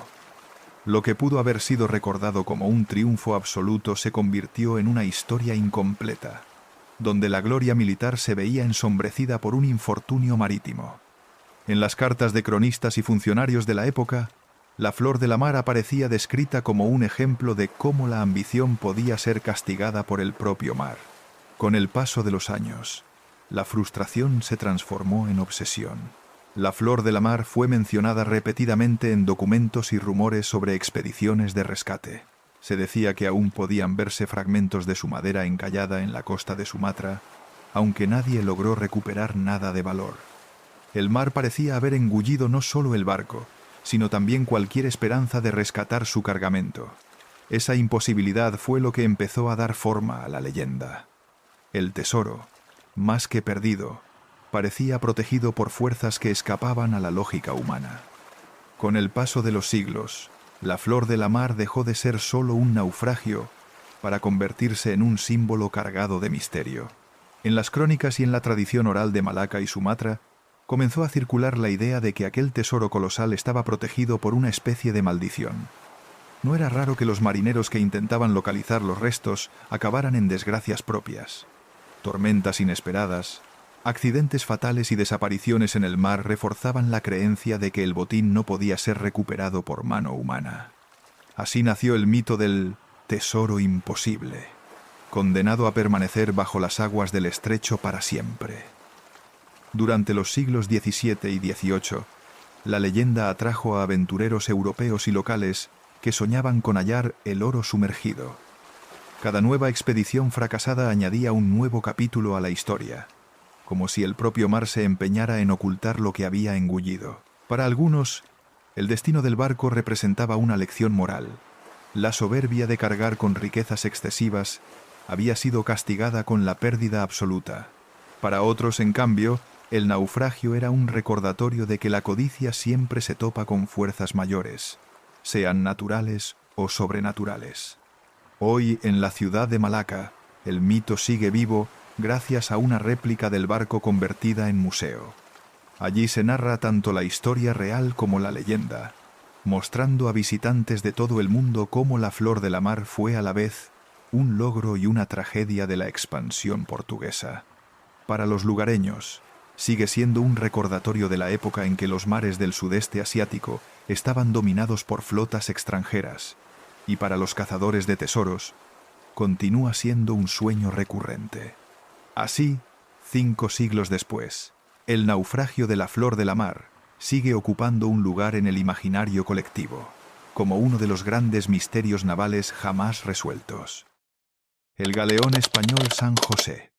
Lo que pudo haber sido recordado como un triunfo absoluto se convirtió en una historia incompleta, donde la gloria militar se veía ensombrecida por un infortunio marítimo. En las cartas de cronistas y funcionarios de la época, la Flor de la Mar aparecía descrita como un ejemplo de cómo la ambición podía ser castigada por el propio mar. Con el paso de los años, la frustración se transformó en obsesión. La Flor de la Mar fue mencionada repetidamente en documentos y rumores sobre expediciones de rescate. Se decía que aún podían verse fragmentos de su madera encallada en la costa de Sumatra, aunque nadie logró recuperar nada de valor. El mar parecía haber engullido no solo el barco, sino también cualquier esperanza de rescatar su cargamento. Esa imposibilidad fue lo que empezó a dar forma a la leyenda. El tesoro, más que perdido, parecía protegido por fuerzas que escapaban a la lógica humana. Con el paso de los siglos, la Flor de la Mar dejó de ser solo un naufragio para convertirse en un símbolo cargado de misterio. En las crónicas y en la tradición oral de Malaca y Sumatra, comenzó a circular la idea de que aquel tesoro colosal estaba protegido por una especie de maldición. No era raro que los marineros que intentaban localizar los restos acabaran en desgracias propias. Tormentas inesperadas, accidentes fatales y desapariciones en el mar reforzaban la creencia de que el botín no podía ser recuperado por mano humana. Así nació el mito del tesoro imposible, condenado a permanecer bajo las aguas del estrecho para siempre. Durante los siglos XVII y XVIII, la leyenda atrajo a aventureros europeos y locales que soñaban con hallar el oro sumergido. Cada nueva expedición fracasada añadía un nuevo capítulo a la historia, como si el propio mar se empeñara en ocultar lo que había engullido. Para algunos, El destino del barco representaba una lección moral. La soberbia de cargar con riquezas excesivas había sido castigada con la pérdida absoluta. Para otros, en cambio, el naufragio era un recordatorio de que la codicia siempre se topa con fuerzas mayores, sean naturales o sobrenaturales. Hoy, en la ciudad de Malaca, el mito sigue vivo gracias a una réplica del barco convertida en museo. Allí se narra tanto la historia real como la leyenda, mostrando a visitantes de todo el mundo cómo la Flor de la Mar fue a la vez un logro y una tragedia de la expansión portuguesa. Para los lugareños, sigue siendo un recordatorio de la época en que los mares del sudeste asiático estaban dominados por flotas extranjeras, y para los cazadores de tesoros, continúa siendo un sueño recurrente. Así, 5 siglos después, el naufragio de la Flor de la Mar sigue ocupando un lugar en el imaginario colectivo, como uno de los grandes misterios navales jamás resueltos. El galeón español San José.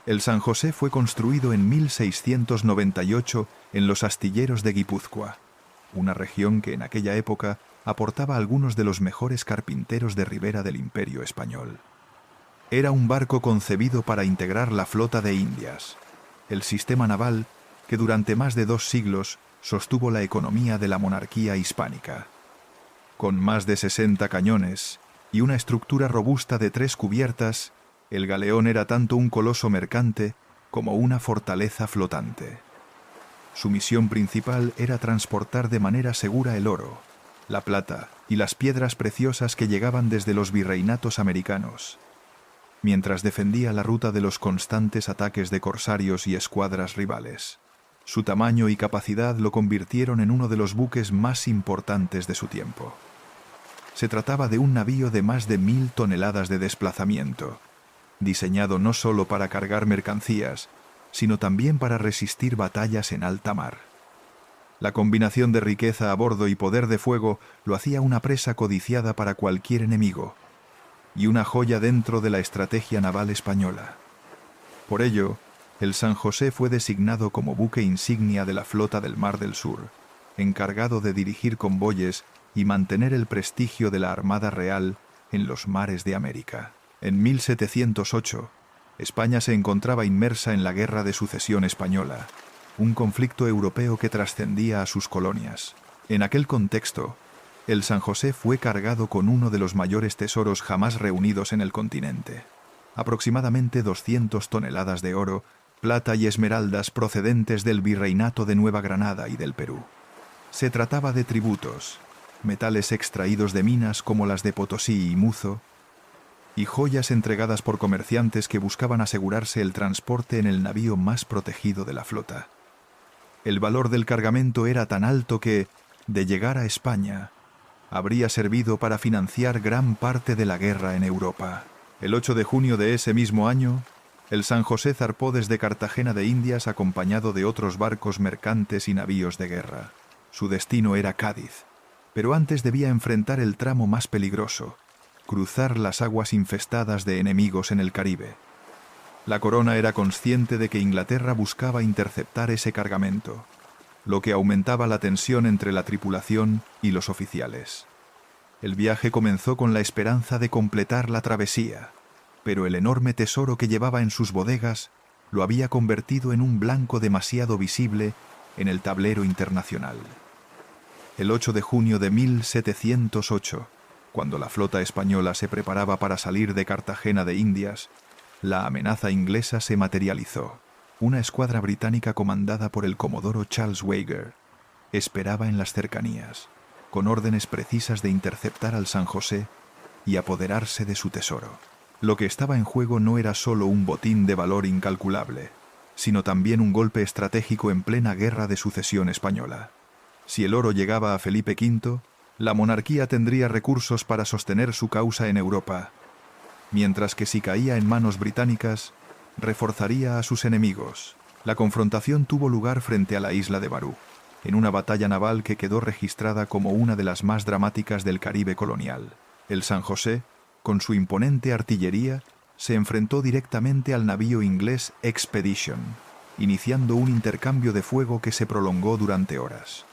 El San José fue construido en 1698 en los astilleros de Guipúzcoa, una región que en aquella época aportaba a algunos de los mejores carpinteros de ribera del Imperio español. Era un barco concebido para integrar la flota de Indias, el sistema naval que durante más de 2 siglos sostuvo la economía de la monarquía hispánica. Con más de 60 cañones y una estructura robusta de 3 cubiertas, el galeón era tanto un coloso mercante como una fortaleza flotante. Su misión principal era transportar de manera segura el oro, la plata y las piedras preciosas que llegaban desde los virreinatos americanos, mientras defendía la ruta de los constantes ataques de corsarios y escuadras rivales. Su tamaño y capacidad lo convirtieron en uno de los buques más importantes de su tiempo. Se trataba de un navío de más de 1000 toneladas de desplazamiento, diseñado no solo para cargar mercancías, sino también para resistir batallas en alta mar. La combinación de riqueza a bordo y poder de fuego lo hacía una presa codiciada para cualquier enemigo, y una joya dentro de la estrategia naval española. Por ello, el San José fue designado como buque insignia de la flota del Mar del Sur, encargado de dirigir convoyes y mantener el prestigio de la Armada Real en los mares de América. En 1708, España se encontraba inmersa en la Guerra de Sucesión Española, un conflicto europeo que trascendía a sus colonias. En aquel contexto, el San José fue cargado con uno de los mayores tesoros jamás reunidos en el continente. Aproximadamente 200 toneladas de oro, plata y esmeraldas procedentes del Virreinato de Nueva Granada y del Perú. Se trataba de tributos, metales extraídos de minas como las de Potosí y Muzo, y joyas entregadas por comerciantes que buscaban asegurarse el transporte en el navío más protegido de la flota. El valor del cargamento era tan alto que, de llegar a España, habría servido para financiar gran parte de la guerra en Europa. El 8 de junio de ese mismo año, el San José zarpó desde Cartagena de Indias acompañado de otros barcos mercantes y navíos de guerra. Su destino era Cádiz, pero antes debía enfrentar el tramo más peligroso, cruzar las aguas infestadas de enemigos en el Caribe. La corona era consciente de que Inglaterra buscaba interceptar ese cargamento, lo que aumentaba la tensión entre la tripulación y los oficiales. El viaje comenzó con la esperanza de completar la travesía, pero el enorme tesoro que llevaba en sus bodegas lo había convertido en un blanco demasiado visible en el tablero internacional. El 8 de junio de 1708, cuando la flota española se preparaba para salir de Cartagena de Indias, la amenaza inglesa se materializó. Una escuadra británica comandada por el comodoro Charles Wager esperaba en las cercanías, con órdenes precisas de interceptar al San José y apoderarse de su tesoro. Lo que estaba en juego no era solo un botín de valor incalculable, sino también un golpe estratégico en plena Guerra de Sucesión Española. Si el oro llegaba a Felipe V, la monarquía tendría recursos para sostener su causa en Europa, mientras que si caía en manos británicas, reforzaría a sus enemigos. La confrontación tuvo lugar frente a la isla de Barú, en una batalla naval que quedó registrada como una de las más dramáticas del Caribe colonial. El San José, con su imponente artillería, se enfrentó directamente al navío inglés Expedition, iniciando un intercambio de fuego que se prolongó durante horas.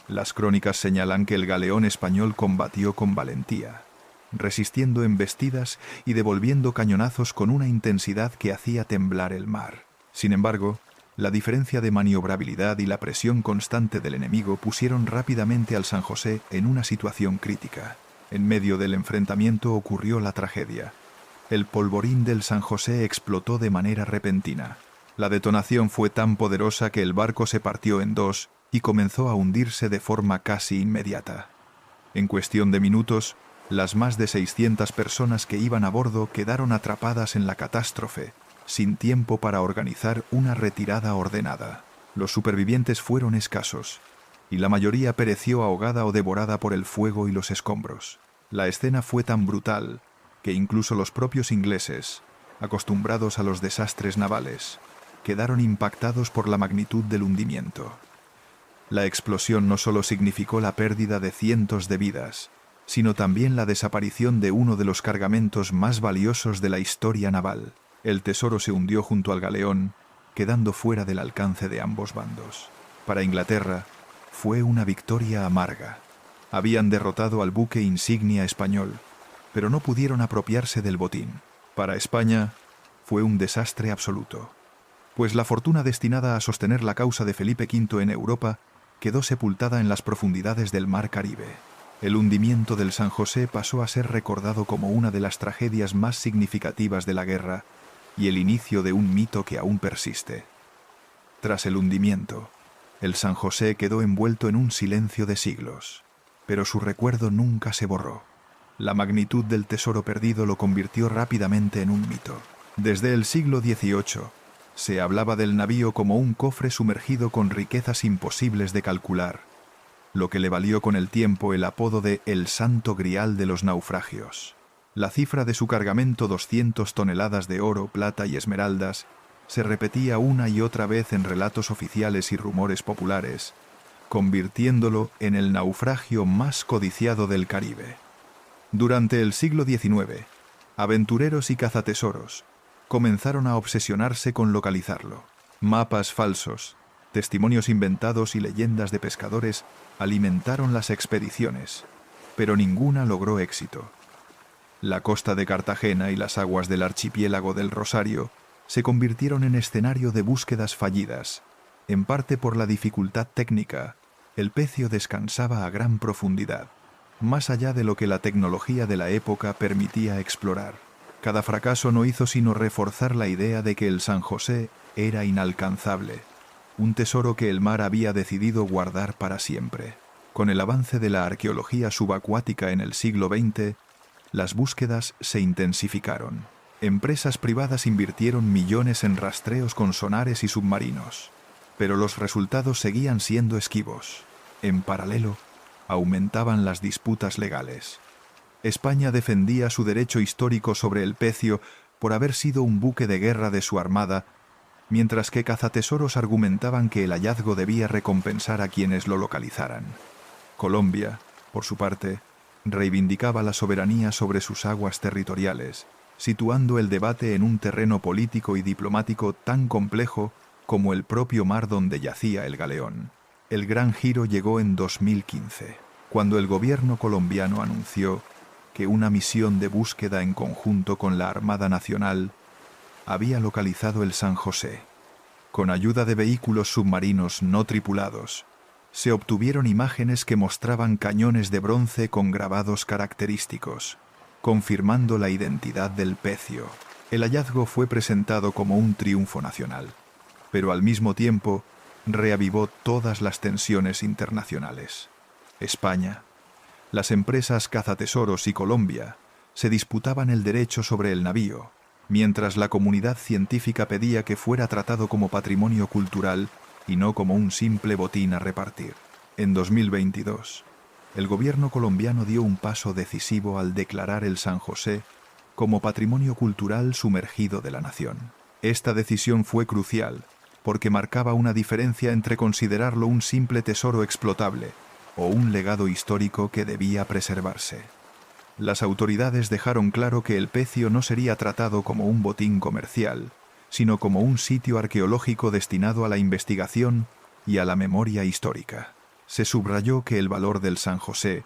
Las crónicas señalan que el galeón español combatió con valentía, resistiendo embestidas y devolviendo cañonazos con una intensidad que hacía temblar el mar. Sin embargo, la diferencia de maniobrabilidad y la presión constante del enemigo pusieron rápidamente al San José en una situación crítica. En medio del enfrentamiento ocurrió la tragedia. El polvorín del San José explotó de manera repentina. La detonación fue tan poderosa que el barco se partió en dos y comenzó a hundirse de forma casi inmediata. En cuestión de minutos, las más de 600 personas que iban a bordo quedaron atrapadas en la catástrofe, sin tiempo para organizar una retirada ordenada. Los supervivientes fueron escasos, y la mayoría pereció ahogada o devorada por el fuego y los escombros. La escena fue tan brutal que incluso los propios ingleses, acostumbrados a los desastres navales, quedaron impactados por la magnitud del hundimiento. La explosión no solo significó la pérdida de cientos de vidas, sino también la desaparición de uno de los cargamentos más valiosos de la historia naval. El tesoro se hundió junto al galeón, quedando fuera del alcance de ambos bandos. Para Inglaterra, fue una victoria amarga. Habían derrotado al buque insignia español, pero no pudieron apropiarse del botín. Para España, fue un desastre absoluto, pues la fortuna destinada a sostener la causa de Felipe V en Europa quedó sepultada en las profundidades del Mar Caribe. El hundimiento del San José pasó a ser recordado como una de las tragedias más significativas de la guerra y el inicio de un mito que aún persiste. Tras el hundimiento, el San José quedó envuelto en un silencio de siglos, pero su recuerdo nunca se borró. La magnitud del tesoro perdido lo convirtió rápidamente en un mito. Desde el siglo XVIII, se hablaba del navío como un cofre sumergido con riquezas imposibles de calcular, lo que le valió con el tiempo el apodo de «el santo grial de los naufragios». La cifra de su cargamento, 200 toneladas de oro, plata y esmeraldas, se repetía una y otra vez en relatos oficiales y rumores populares, convirtiéndolo en el naufragio más codiciado del Caribe. Durante el siglo XIX, aventureros y cazatesoros comenzaron a obsesionarse con localizarlo. Mapas falsos, testimonios inventados y leyendas de pescadores alimentaron las expediciones, pero ninguna logró éxito. La costa de Cartagena y las aguas del archipiélago del Rosario se convirtieron en escenario de búsquedas fallidas. En parte por la dificultad técnica, el pecio descansaba a gran profundidad, más allá de lo que la tecnología de la época permitía explorar. Cada fracaso no hizo sino reforzar la idea de que el San José era inalcanzable, un tesoro que el mar había decidido guardar para siempre. Con el avance de la arqueología subacuática en el siglo XX, las búsquedas se intensificaron. Empresas privadas invirtieron millones en rastreos con sonares y submarinos, pero los resultados seguían siendo esquivos. En paralelo, aumentaban las disputas legales. España defendía su derecho histórico sobre el pecio por haber sido un buque de guerra de su armada, mientras que cazatesoros argumentaban que el hallazgo debía recompensar a quienes lo localizaran. Colombia, por su parte, reivindicaba la soberanía sobre sus aguas territoriales, situando el debate en un terreno político y diplomático tan complejo como el propio mar donde yacía el galeón. El gran giro llegó en 2015, cuando el gobierno colombiano anunció que una misión de búsqueda en conjunto con la Armada Nacional había localizado el San José. Con ayuda de vehículos submarinos no tripulados, se obtuvieron imágenes que mostraban cañones de bronce con grabados característicos, confirmando la identidad del pecio. El hallazgo fue presentado como un triunfo nacional, pero al mismo tiempo reavivó todas las tensiones internacionales. España, las empresas cazatesoros y Colombia se disputaban el derecho sobre el navío, mientras la comunidad científica pedía que fuera tratado como patrimonio cultural y no como un simple botín a repartir. En 2022, el gobierno colombiano dio un paso decisivo al declarar el San José como patrimonio cultural sumergido de la nación. Esta decisión fue crucial porque marcaba una diferencia entre considerarlo un simple tesoro explotable o un legado histórico que debía preservarse. Las autoridades dejaron claro que el pecio no sería tratado como un botín comercial, sino como un sitio arqueológico destinado a la investigación y a la memoria histórica. Se subrayó que el valor del San José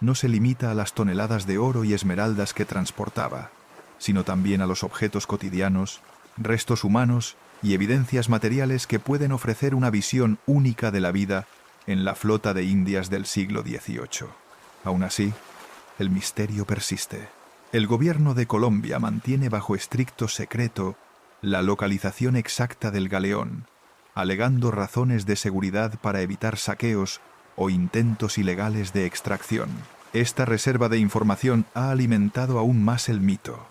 no se limita a las toneladas de oro y esmeraldas que transportaba, sino también a los objetos cotidianos, restos humanos y evidencias materiales que pueden ofrecer una visión única de la vida en la flota de Indias del siglo XVIII. Aún así, el misterio persiste. El gobierno de Colombia mantiene bajo estricto secreto la localización exacta del galeón, alegando razones de seguridad para evitar saqueos o intentos ilegales de extracción. Esta reserva de información ha alimentado aún más el mito.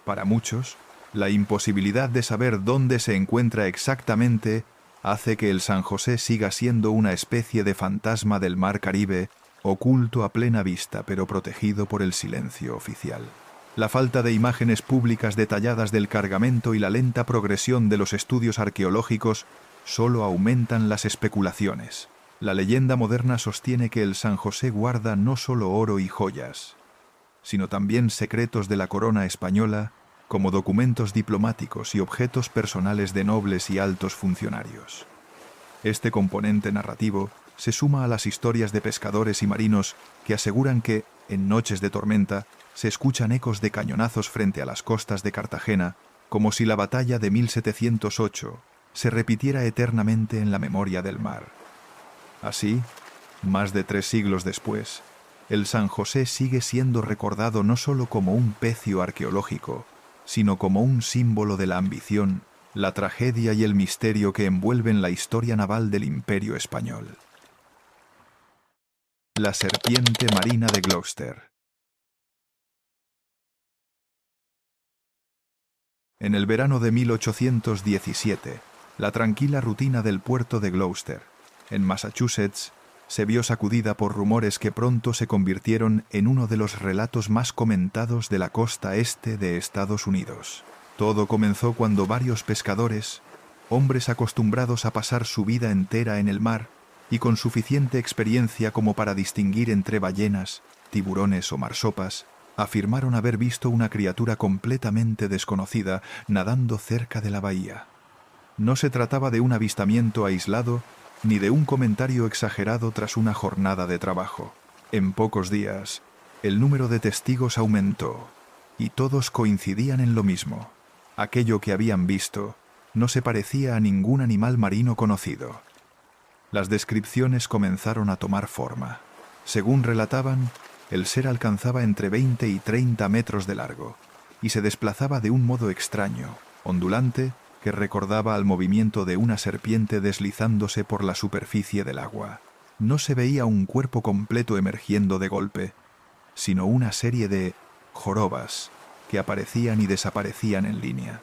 Para muchos, la imposibilidad de saber dónde se encuentra exactamente hace que el San José siga siendo una especie de fantasma del mar Caribe, oculto a plena vista pero protegido por el silencio oficial. La falta de imágenes públicas detalladas del cargamento y la lenta progresión de los estudios arqueológicos solo aumentan las especulaciones. La leyenda moderna sostiene que el San José guarda no solo oro y joyas, sino también secretos de la corona española, como documentos diplomáticos y objetos personales de nobles y altos funcionarios. Este componente narrativo se suma a las historias de pescadores y marinos que aseguran que, en noches de tormenta, se escuchan ecos de cañonazos frente a las costas de Cartagena, como si la batalla de 1708 se repitiera eternamente en la memoria del mar. Así, más de 3 siglos después, el San José sigue siendo recordado no solo como un pecio arqueológico, sino como un símbolo de la ambición, la tragedia y el misterio que envuelven la historia naval del Imperio Español. La serpiente marina de Gloucester. En el verano de 1817, la tranquila rutina del puerto de Gloucester, en Massachusetts, se vio sacudida por rumores que pronto se convirtieron en uno de los relatos más comentados de la costa este de Estados Unidos. Todo comenzó cuando varios pescadores, hombres acostumbrados a pasar su vida entera en el mar y con suficiente experiencia como para distinguir entre ballenas, tiburones o marsopas, afirmaron haber visto una criatura completamente desconocida nadando cerca de la bahía. No se trataba de un avistamiento aislado ni de un comentario exagerado tras una jornada de trabajo. En pocos días, el número de testigos aumentó, y todos coincidían en lo mismo. Aquello que habían visto no se parecía a ningún animal marino conocido. Las descripciones comenzaron a tomar forma. Según relataban, el ser alcanzaba entre 20 y 30 metros de largo, y se desplazaba de un modo extraño, ondulante, que recordaba al movimiento de una serpiente deslizándose por la superficie del agua. No se veía un cuerpo completo emergiendo de golpe, sino una serie de jorobas que aparecían y desaparecían en línea,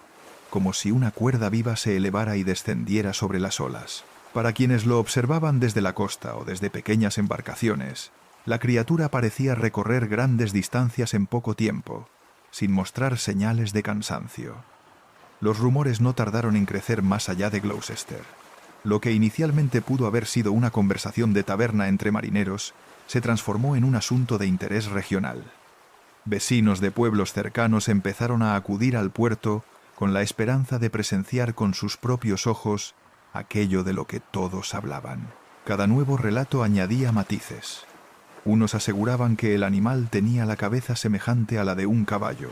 como si una cuerda viva se elevara y descendiera sobre las olas. Para quienes lo observaban desde la costa o desde pequeñas embarcaciones, la criatura parecía recorrer grandes distancias en poco tiempo, sin mostrar señales de cansancio. Los rumores no tardaron en crecer más allá de Gloucester. Lo que inicialmente pudo haber sido una conversación de taberna entre marineros, se transformó en un asunto de interés regional. Vecinos de pueblos cercanos empezaron a acudir al puerto con la esperanza de presenciar con sus propios ojos aquello de lo que todos hablaban. Cada nuevo relato añadía matices. Unos aseguraban que el animal tenía la cabeza semejante a la de un caballo.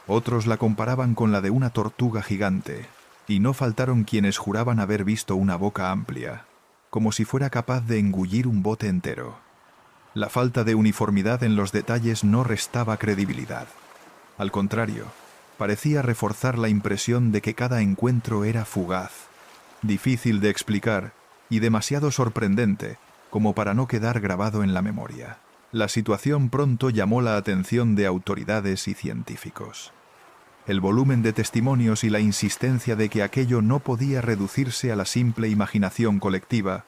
Otros la comparaban con la de una tortuga gigante, y no faltaron quienes juraban haber visto una boca amplia, como si fuera capaz de engullir un bote entero. La falta de uniformidad en los detalles no restaba credibilidad. Al contrario, parecía reforzar la impresión de que cada encuentro era fugaz, difícil de explicar y demasiado sorprendente como para no quedar grabado en la memoria. La situación pronto llamó la atención de autoridades y científicos. El volumen de testimonios y la insistencia de que aquello no podía reducirse a la simple imaginación colectiva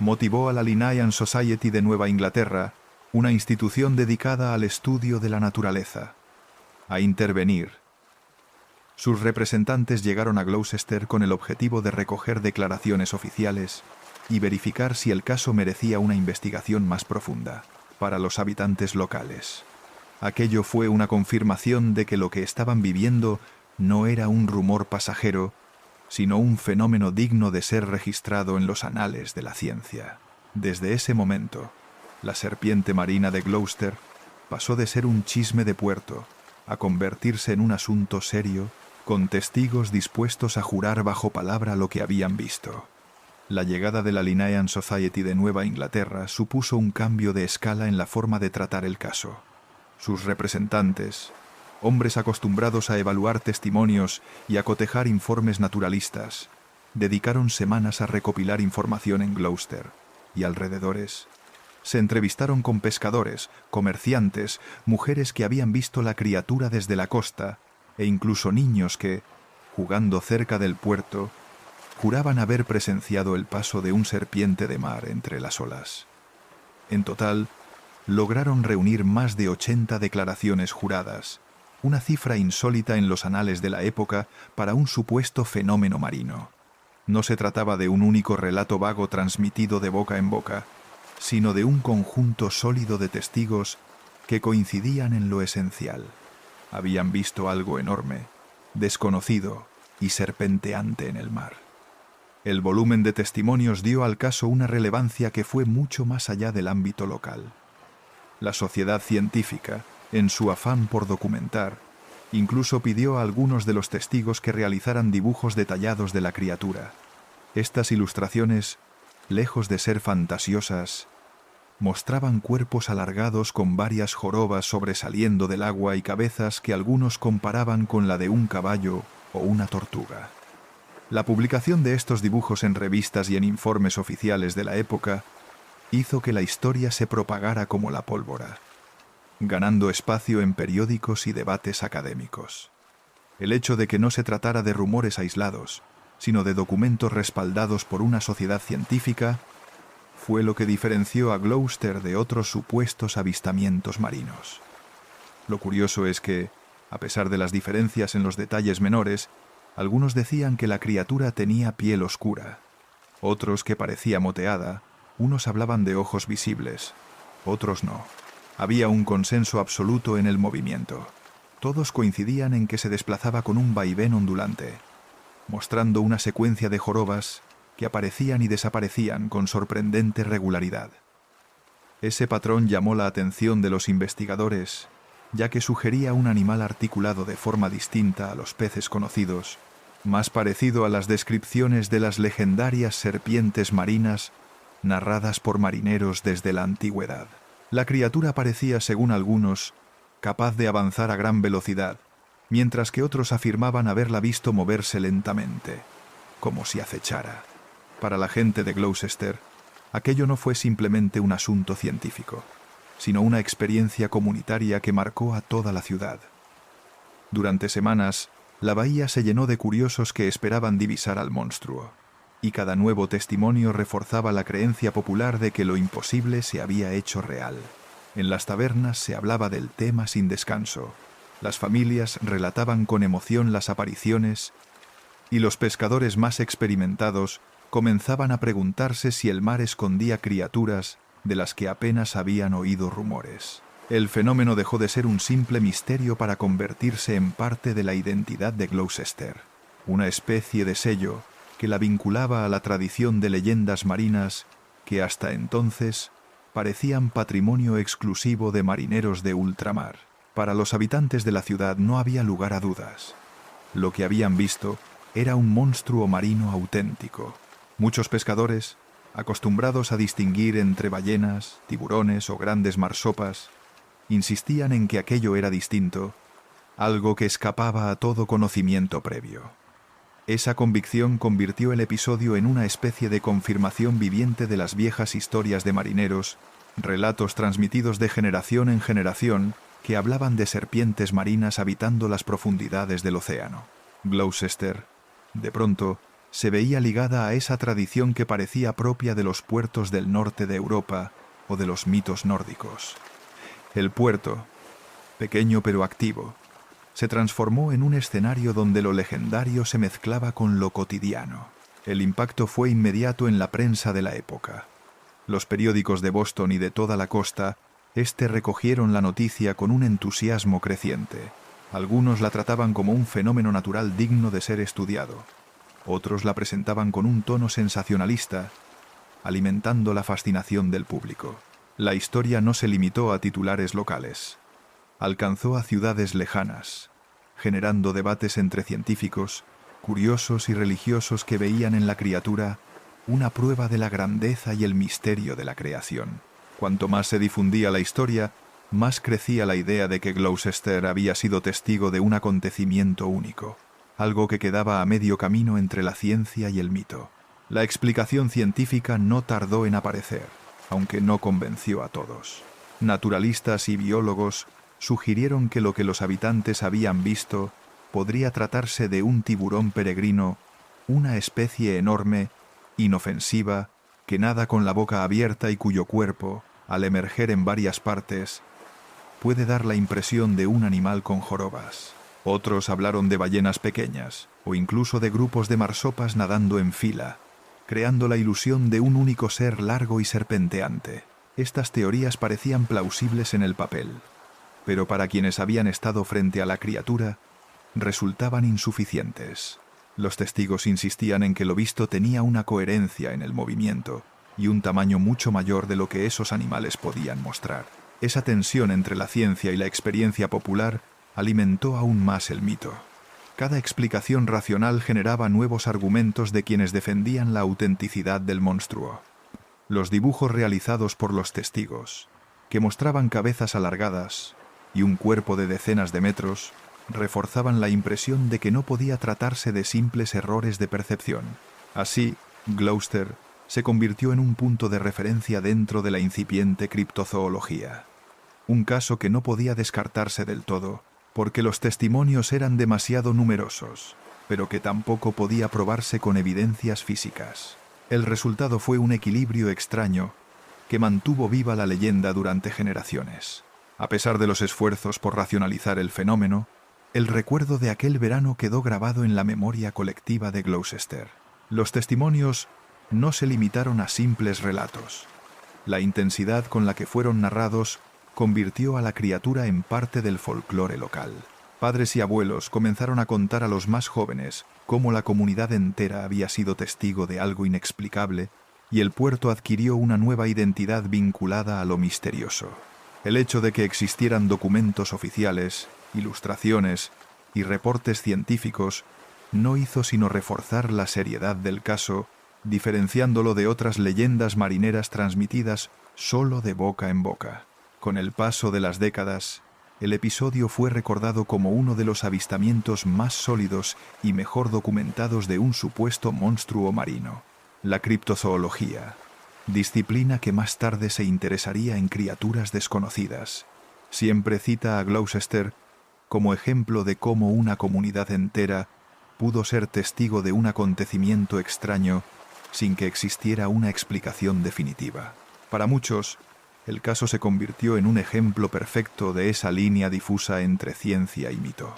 motivó a la Linnean Society de Nueva Inglaterra, una institución dedicada al estudio de la naturaleza, a intervenir. Sus representantes llegaron a Gloucester con el objetivo de recoger declaraciones oficiales y verificar si el caso merecía una investigación más profunda. Para los habitantes locales, aquello fue una confirmación de que lo que estaban viviendo no era un rumor pasajero, sino un fenómeno digno de ser registrado en los anales de la ciencia. Desde ese momento, la serpiente marina de Gloucester pasó de ser un chisme de puerto a convertirse en un asunto serio, con testigos dispuestos a jurar bajo palabra lo que habían visto. La llegada de la Linnean Society de Nueva Inglaterra supuso un cambio de escala en la forma de tratar el caso. Sus representantes, hombres acostumbrados a evaluar testimonios y a cotejar informes naturalistas, dedicaron semanas a recopilar información en Gloucester y alrededores. Se entrevistaron con pescadores, comerciantes, mujeres que habían visto la criatura desde la costa e incluso niños que, jugando cerca del puerto, juraban haber presenciado el paso de un serpiente de mar entre las olas. En total, lograron reunir más de 80 declaraciones juradas, una cifra insólita en los anales de la época para un supuesto fenómeno marino. No se trataba de un único relato vago transmitido de boca en boca, sino de un conjunto sólido de testigos que coincidían en lo esencial. Habían visto algo enorme, desconocido y serpenteante en el mar. El volumen de testimonios dio al caso una relevancia que fue mucho más allá del ámbito local. La sociedad científica, en su afán por documentar, incluso pidió a algunos de los testigos que realizaran dibujos detallados de la criatura. Estas ilustraciones, lejos de ser fantasiosas, mostraban cuerpos alargados con varias jorobas sobresaliendo del agua y cabezas que algunos comparaban con la de un caballo o una tortuga. La publicación de estos dibujos en revistas y en informes oficiales de la época hizo que la historia se propagara como la pólvora, ganando espacio en periódicos y debates académicos. El hecho de que no se tratara de rumores aislados, sino de documentos respaldados por una sociedad científica, fue lo que diferenció a Gloucester de otros supuestos avistamientos marinos. Lo curioso es que, a pesar de las diferencias en los detalles menores, algunos decían que la criatura tenía piel oscura, otros que parecía moteada, unos hablaban de ojos visibles, otros no. Había un consenso absoluto en el movimiento. Todos coincidían en que se desplazaba con un vaivén ondulante, mostrando una secuencia de jorobas que aparecían y desaparecían con sorprendente regularidad. Ese patrón llamó la atención de los investigadores, ya que sugería un animal articulado de forma distinta a los peces conocidos, más parecido a las descripciones de las legendarias serpientes marinas narradas por marineros desde la antigüedad. La criatura parecía, según algunos, capaz de avanzar a gran velocidad, mientras que otros afirmaban haberla visto moverse lentamente, como si acechara. Para la gente de Gloucester, aquello no fue simplemente un asunto científico, sino una experiencia comunitaria que marcó a toda la ciudad. Durante semanas, la bahía se llenó de curiosos que esperaban divisar al monstruo, y cada nuevo testimonio reforzaba la creencia popular de que lo imposible se había hecho real. En las tabernas se hablaba del tema sin descanso, las familias relataban con emoción las apariciones, y los pescadores más experimentados comenzaban a preguntarse si el mar escondía criaturas de las que apenas habían oído rumores. El fenómeno dejó de ser un simple misterio para convertirse en parte de la identidad de Gloucester, una especie de sello que la vinculaba a la tradición de leyendas marinas que hasta entonces parecían patrimonio exclusivo de marineros de ultramar. Para los habitantes de la ciudad no había lugar a dudas. Lo que habían visto era un monstruo marino auténtico. Muchos pescadores, acostumbrados a distinguir entre ballenas, tiburones o grandes marsopas, insistían en que aquello era distinto, algo que escapaba a todo conocimiento previo. Esa convicción convirtió el episodio en una especie de confirmación viviente de las viejas historias de marineros, relatos transmitidos de generación en generación que hablaban de serpientes marinas habitando las profundidades del océano. Gloucester, de pronto, se veía ligada a esa tradición que parecía propia de los puertos del norte de Europa o de los mitos nórdicos. El puerto, pequeño pero activo, se transformó en un escenario donde lo legendario se mezclaba con lo cotidiano. El impacto fue inmediato en la prensa de la época. Los periódicos de Boston y de toda la costa recogieron la noticia con un entusiasmo creciente. Algunos la trataban como un fenómeno natural digno de ser estudiado. Otros la presentaban con un tono sensacionalista, alimentando la fascinación del público. La historia no se limitó a titulares locales. Alcanzó a ciudades lejanas, generando debates entre científicos, curiosos y religiosos que veían en la criatura una prueba de la grandeza y el misterio de la creación. Cuanto más se difundía la historia, más crecía la idea de que Gloucester había sido testigo de un acontecimiento único, algo que quedaba a medio camino entre la ciencia y el mito. La explicación científica no tardó en aparecer, aunque no convenció a todos. Naturalistas y biólogos sugirieron que lo que los habitantes habían visto podría tratarse de un tiburón peregrino, una especie enorme, inofensiva, que nada con la boca abierta y cuyo cuerpo, al emerger en varias partes, puede dar la impresión de un animal con jorobas. Otros hablaron de ballenas pequeñas, o incluso de grupos de marsopas nadando en fila, creando la ilusión de un único ser largo y serpenteante. Estas teorías parecían plausibles en el papel, pero para quienes habían estado frente a la criatura, resultaban insuficientes. Los testigos insistían en que lo visto tenía una coherencia en el movimiento y un tamaño mucho mayor de lo que esos animales podían mostrar. Esa tensión entre la ciencia y la experiencia popular alimentó aún más el mito. Cada explicación racional generaba nuevos argumentos de quienes defendían la autenticidad del monstruo. Los dibujos realizados por los testigos, que mostraban cabezas alargadas y un cuerpo de decenas de metros, reforzaban la impresión de que no podía tratarse de simples errores de percepción. Así, Gloucester se convirtió en un punto de referencia dentro de la incipiente criptozoología. Un caso que no podía descartarse del todo, porque los testimonios eran demasiado numerosos, pero que tampoco podía probarse con evidencias físicas. El resultado fue un equilibrio extraño que mantuvo viva la leyenda durante generaciones. A pesar de los esfuerzos por racionalizar el fenómeno, el recuerdo de aquel verano quedó grabado en la memoria colectiva de Gloucester. Los testimonios no se limitaron a simples relatos. La intensidad con la que fueron narrados convirtió a la criatura en parte del folclore local. Padres y abuelos comenzaron a contar a los más jóvenes cómo la comunidad entera había sido testigo de algo inexplicable y el puerto adquirió una nueva identidad vinculada a lo misterioso. El hecho de que existieran documentos oficiales, ilustraciones y reportes científicos no hizo sino reforzar la seriedad del caso, diferenciándolo de otras leyendas marineras transmitidas solo de boca en boca. Con el paso de las décadas, el episodio fue recordado como uno de los avistamientos más sólidos y mejor documentados de un supuesto monstruo marino. La criptozoología, disciplina que más tarde se interesaría en criaturas desconocidas, siempre cita a Gloucester como ejemplo de cómo una comunidad entera pudo ser testigo de un acontecimiento extraño sin que existiera una explicación definitiva. Para muchos, el caso se convirtió en un ejemplo perfecto de esa línea difusa entre ciencia y mito.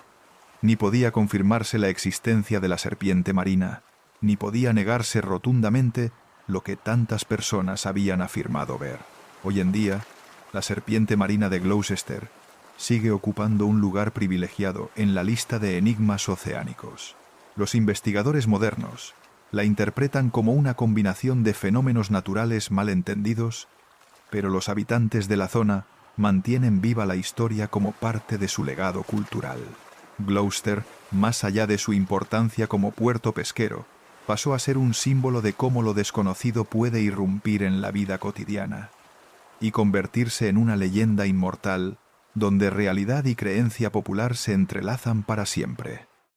Ni podía confirmarse la existencia de la serpiente marina, ni podía negarse rotundamente lo que tantas personas habían afirmado ver. Hoy en día, la serpiente marina de Gloucester sigue ocupando un lugar privilegiado en la lista de enigmas oceánicos. Los investigadores modernos la interpretan como una combinación de fenómenos naturales mal entendidos, pero los habitantes de la zona mantienen viva la historia como parte de su legado cultural. Gloucester, más allá de su importancia como puerto pesquero, pasó a ser un símbolo de cómo lo desconocido puede irrumpir en la vida cotidiana y convertirse en una leyenda inmortal donde realidad y creencia popular se entrelazan para siempre.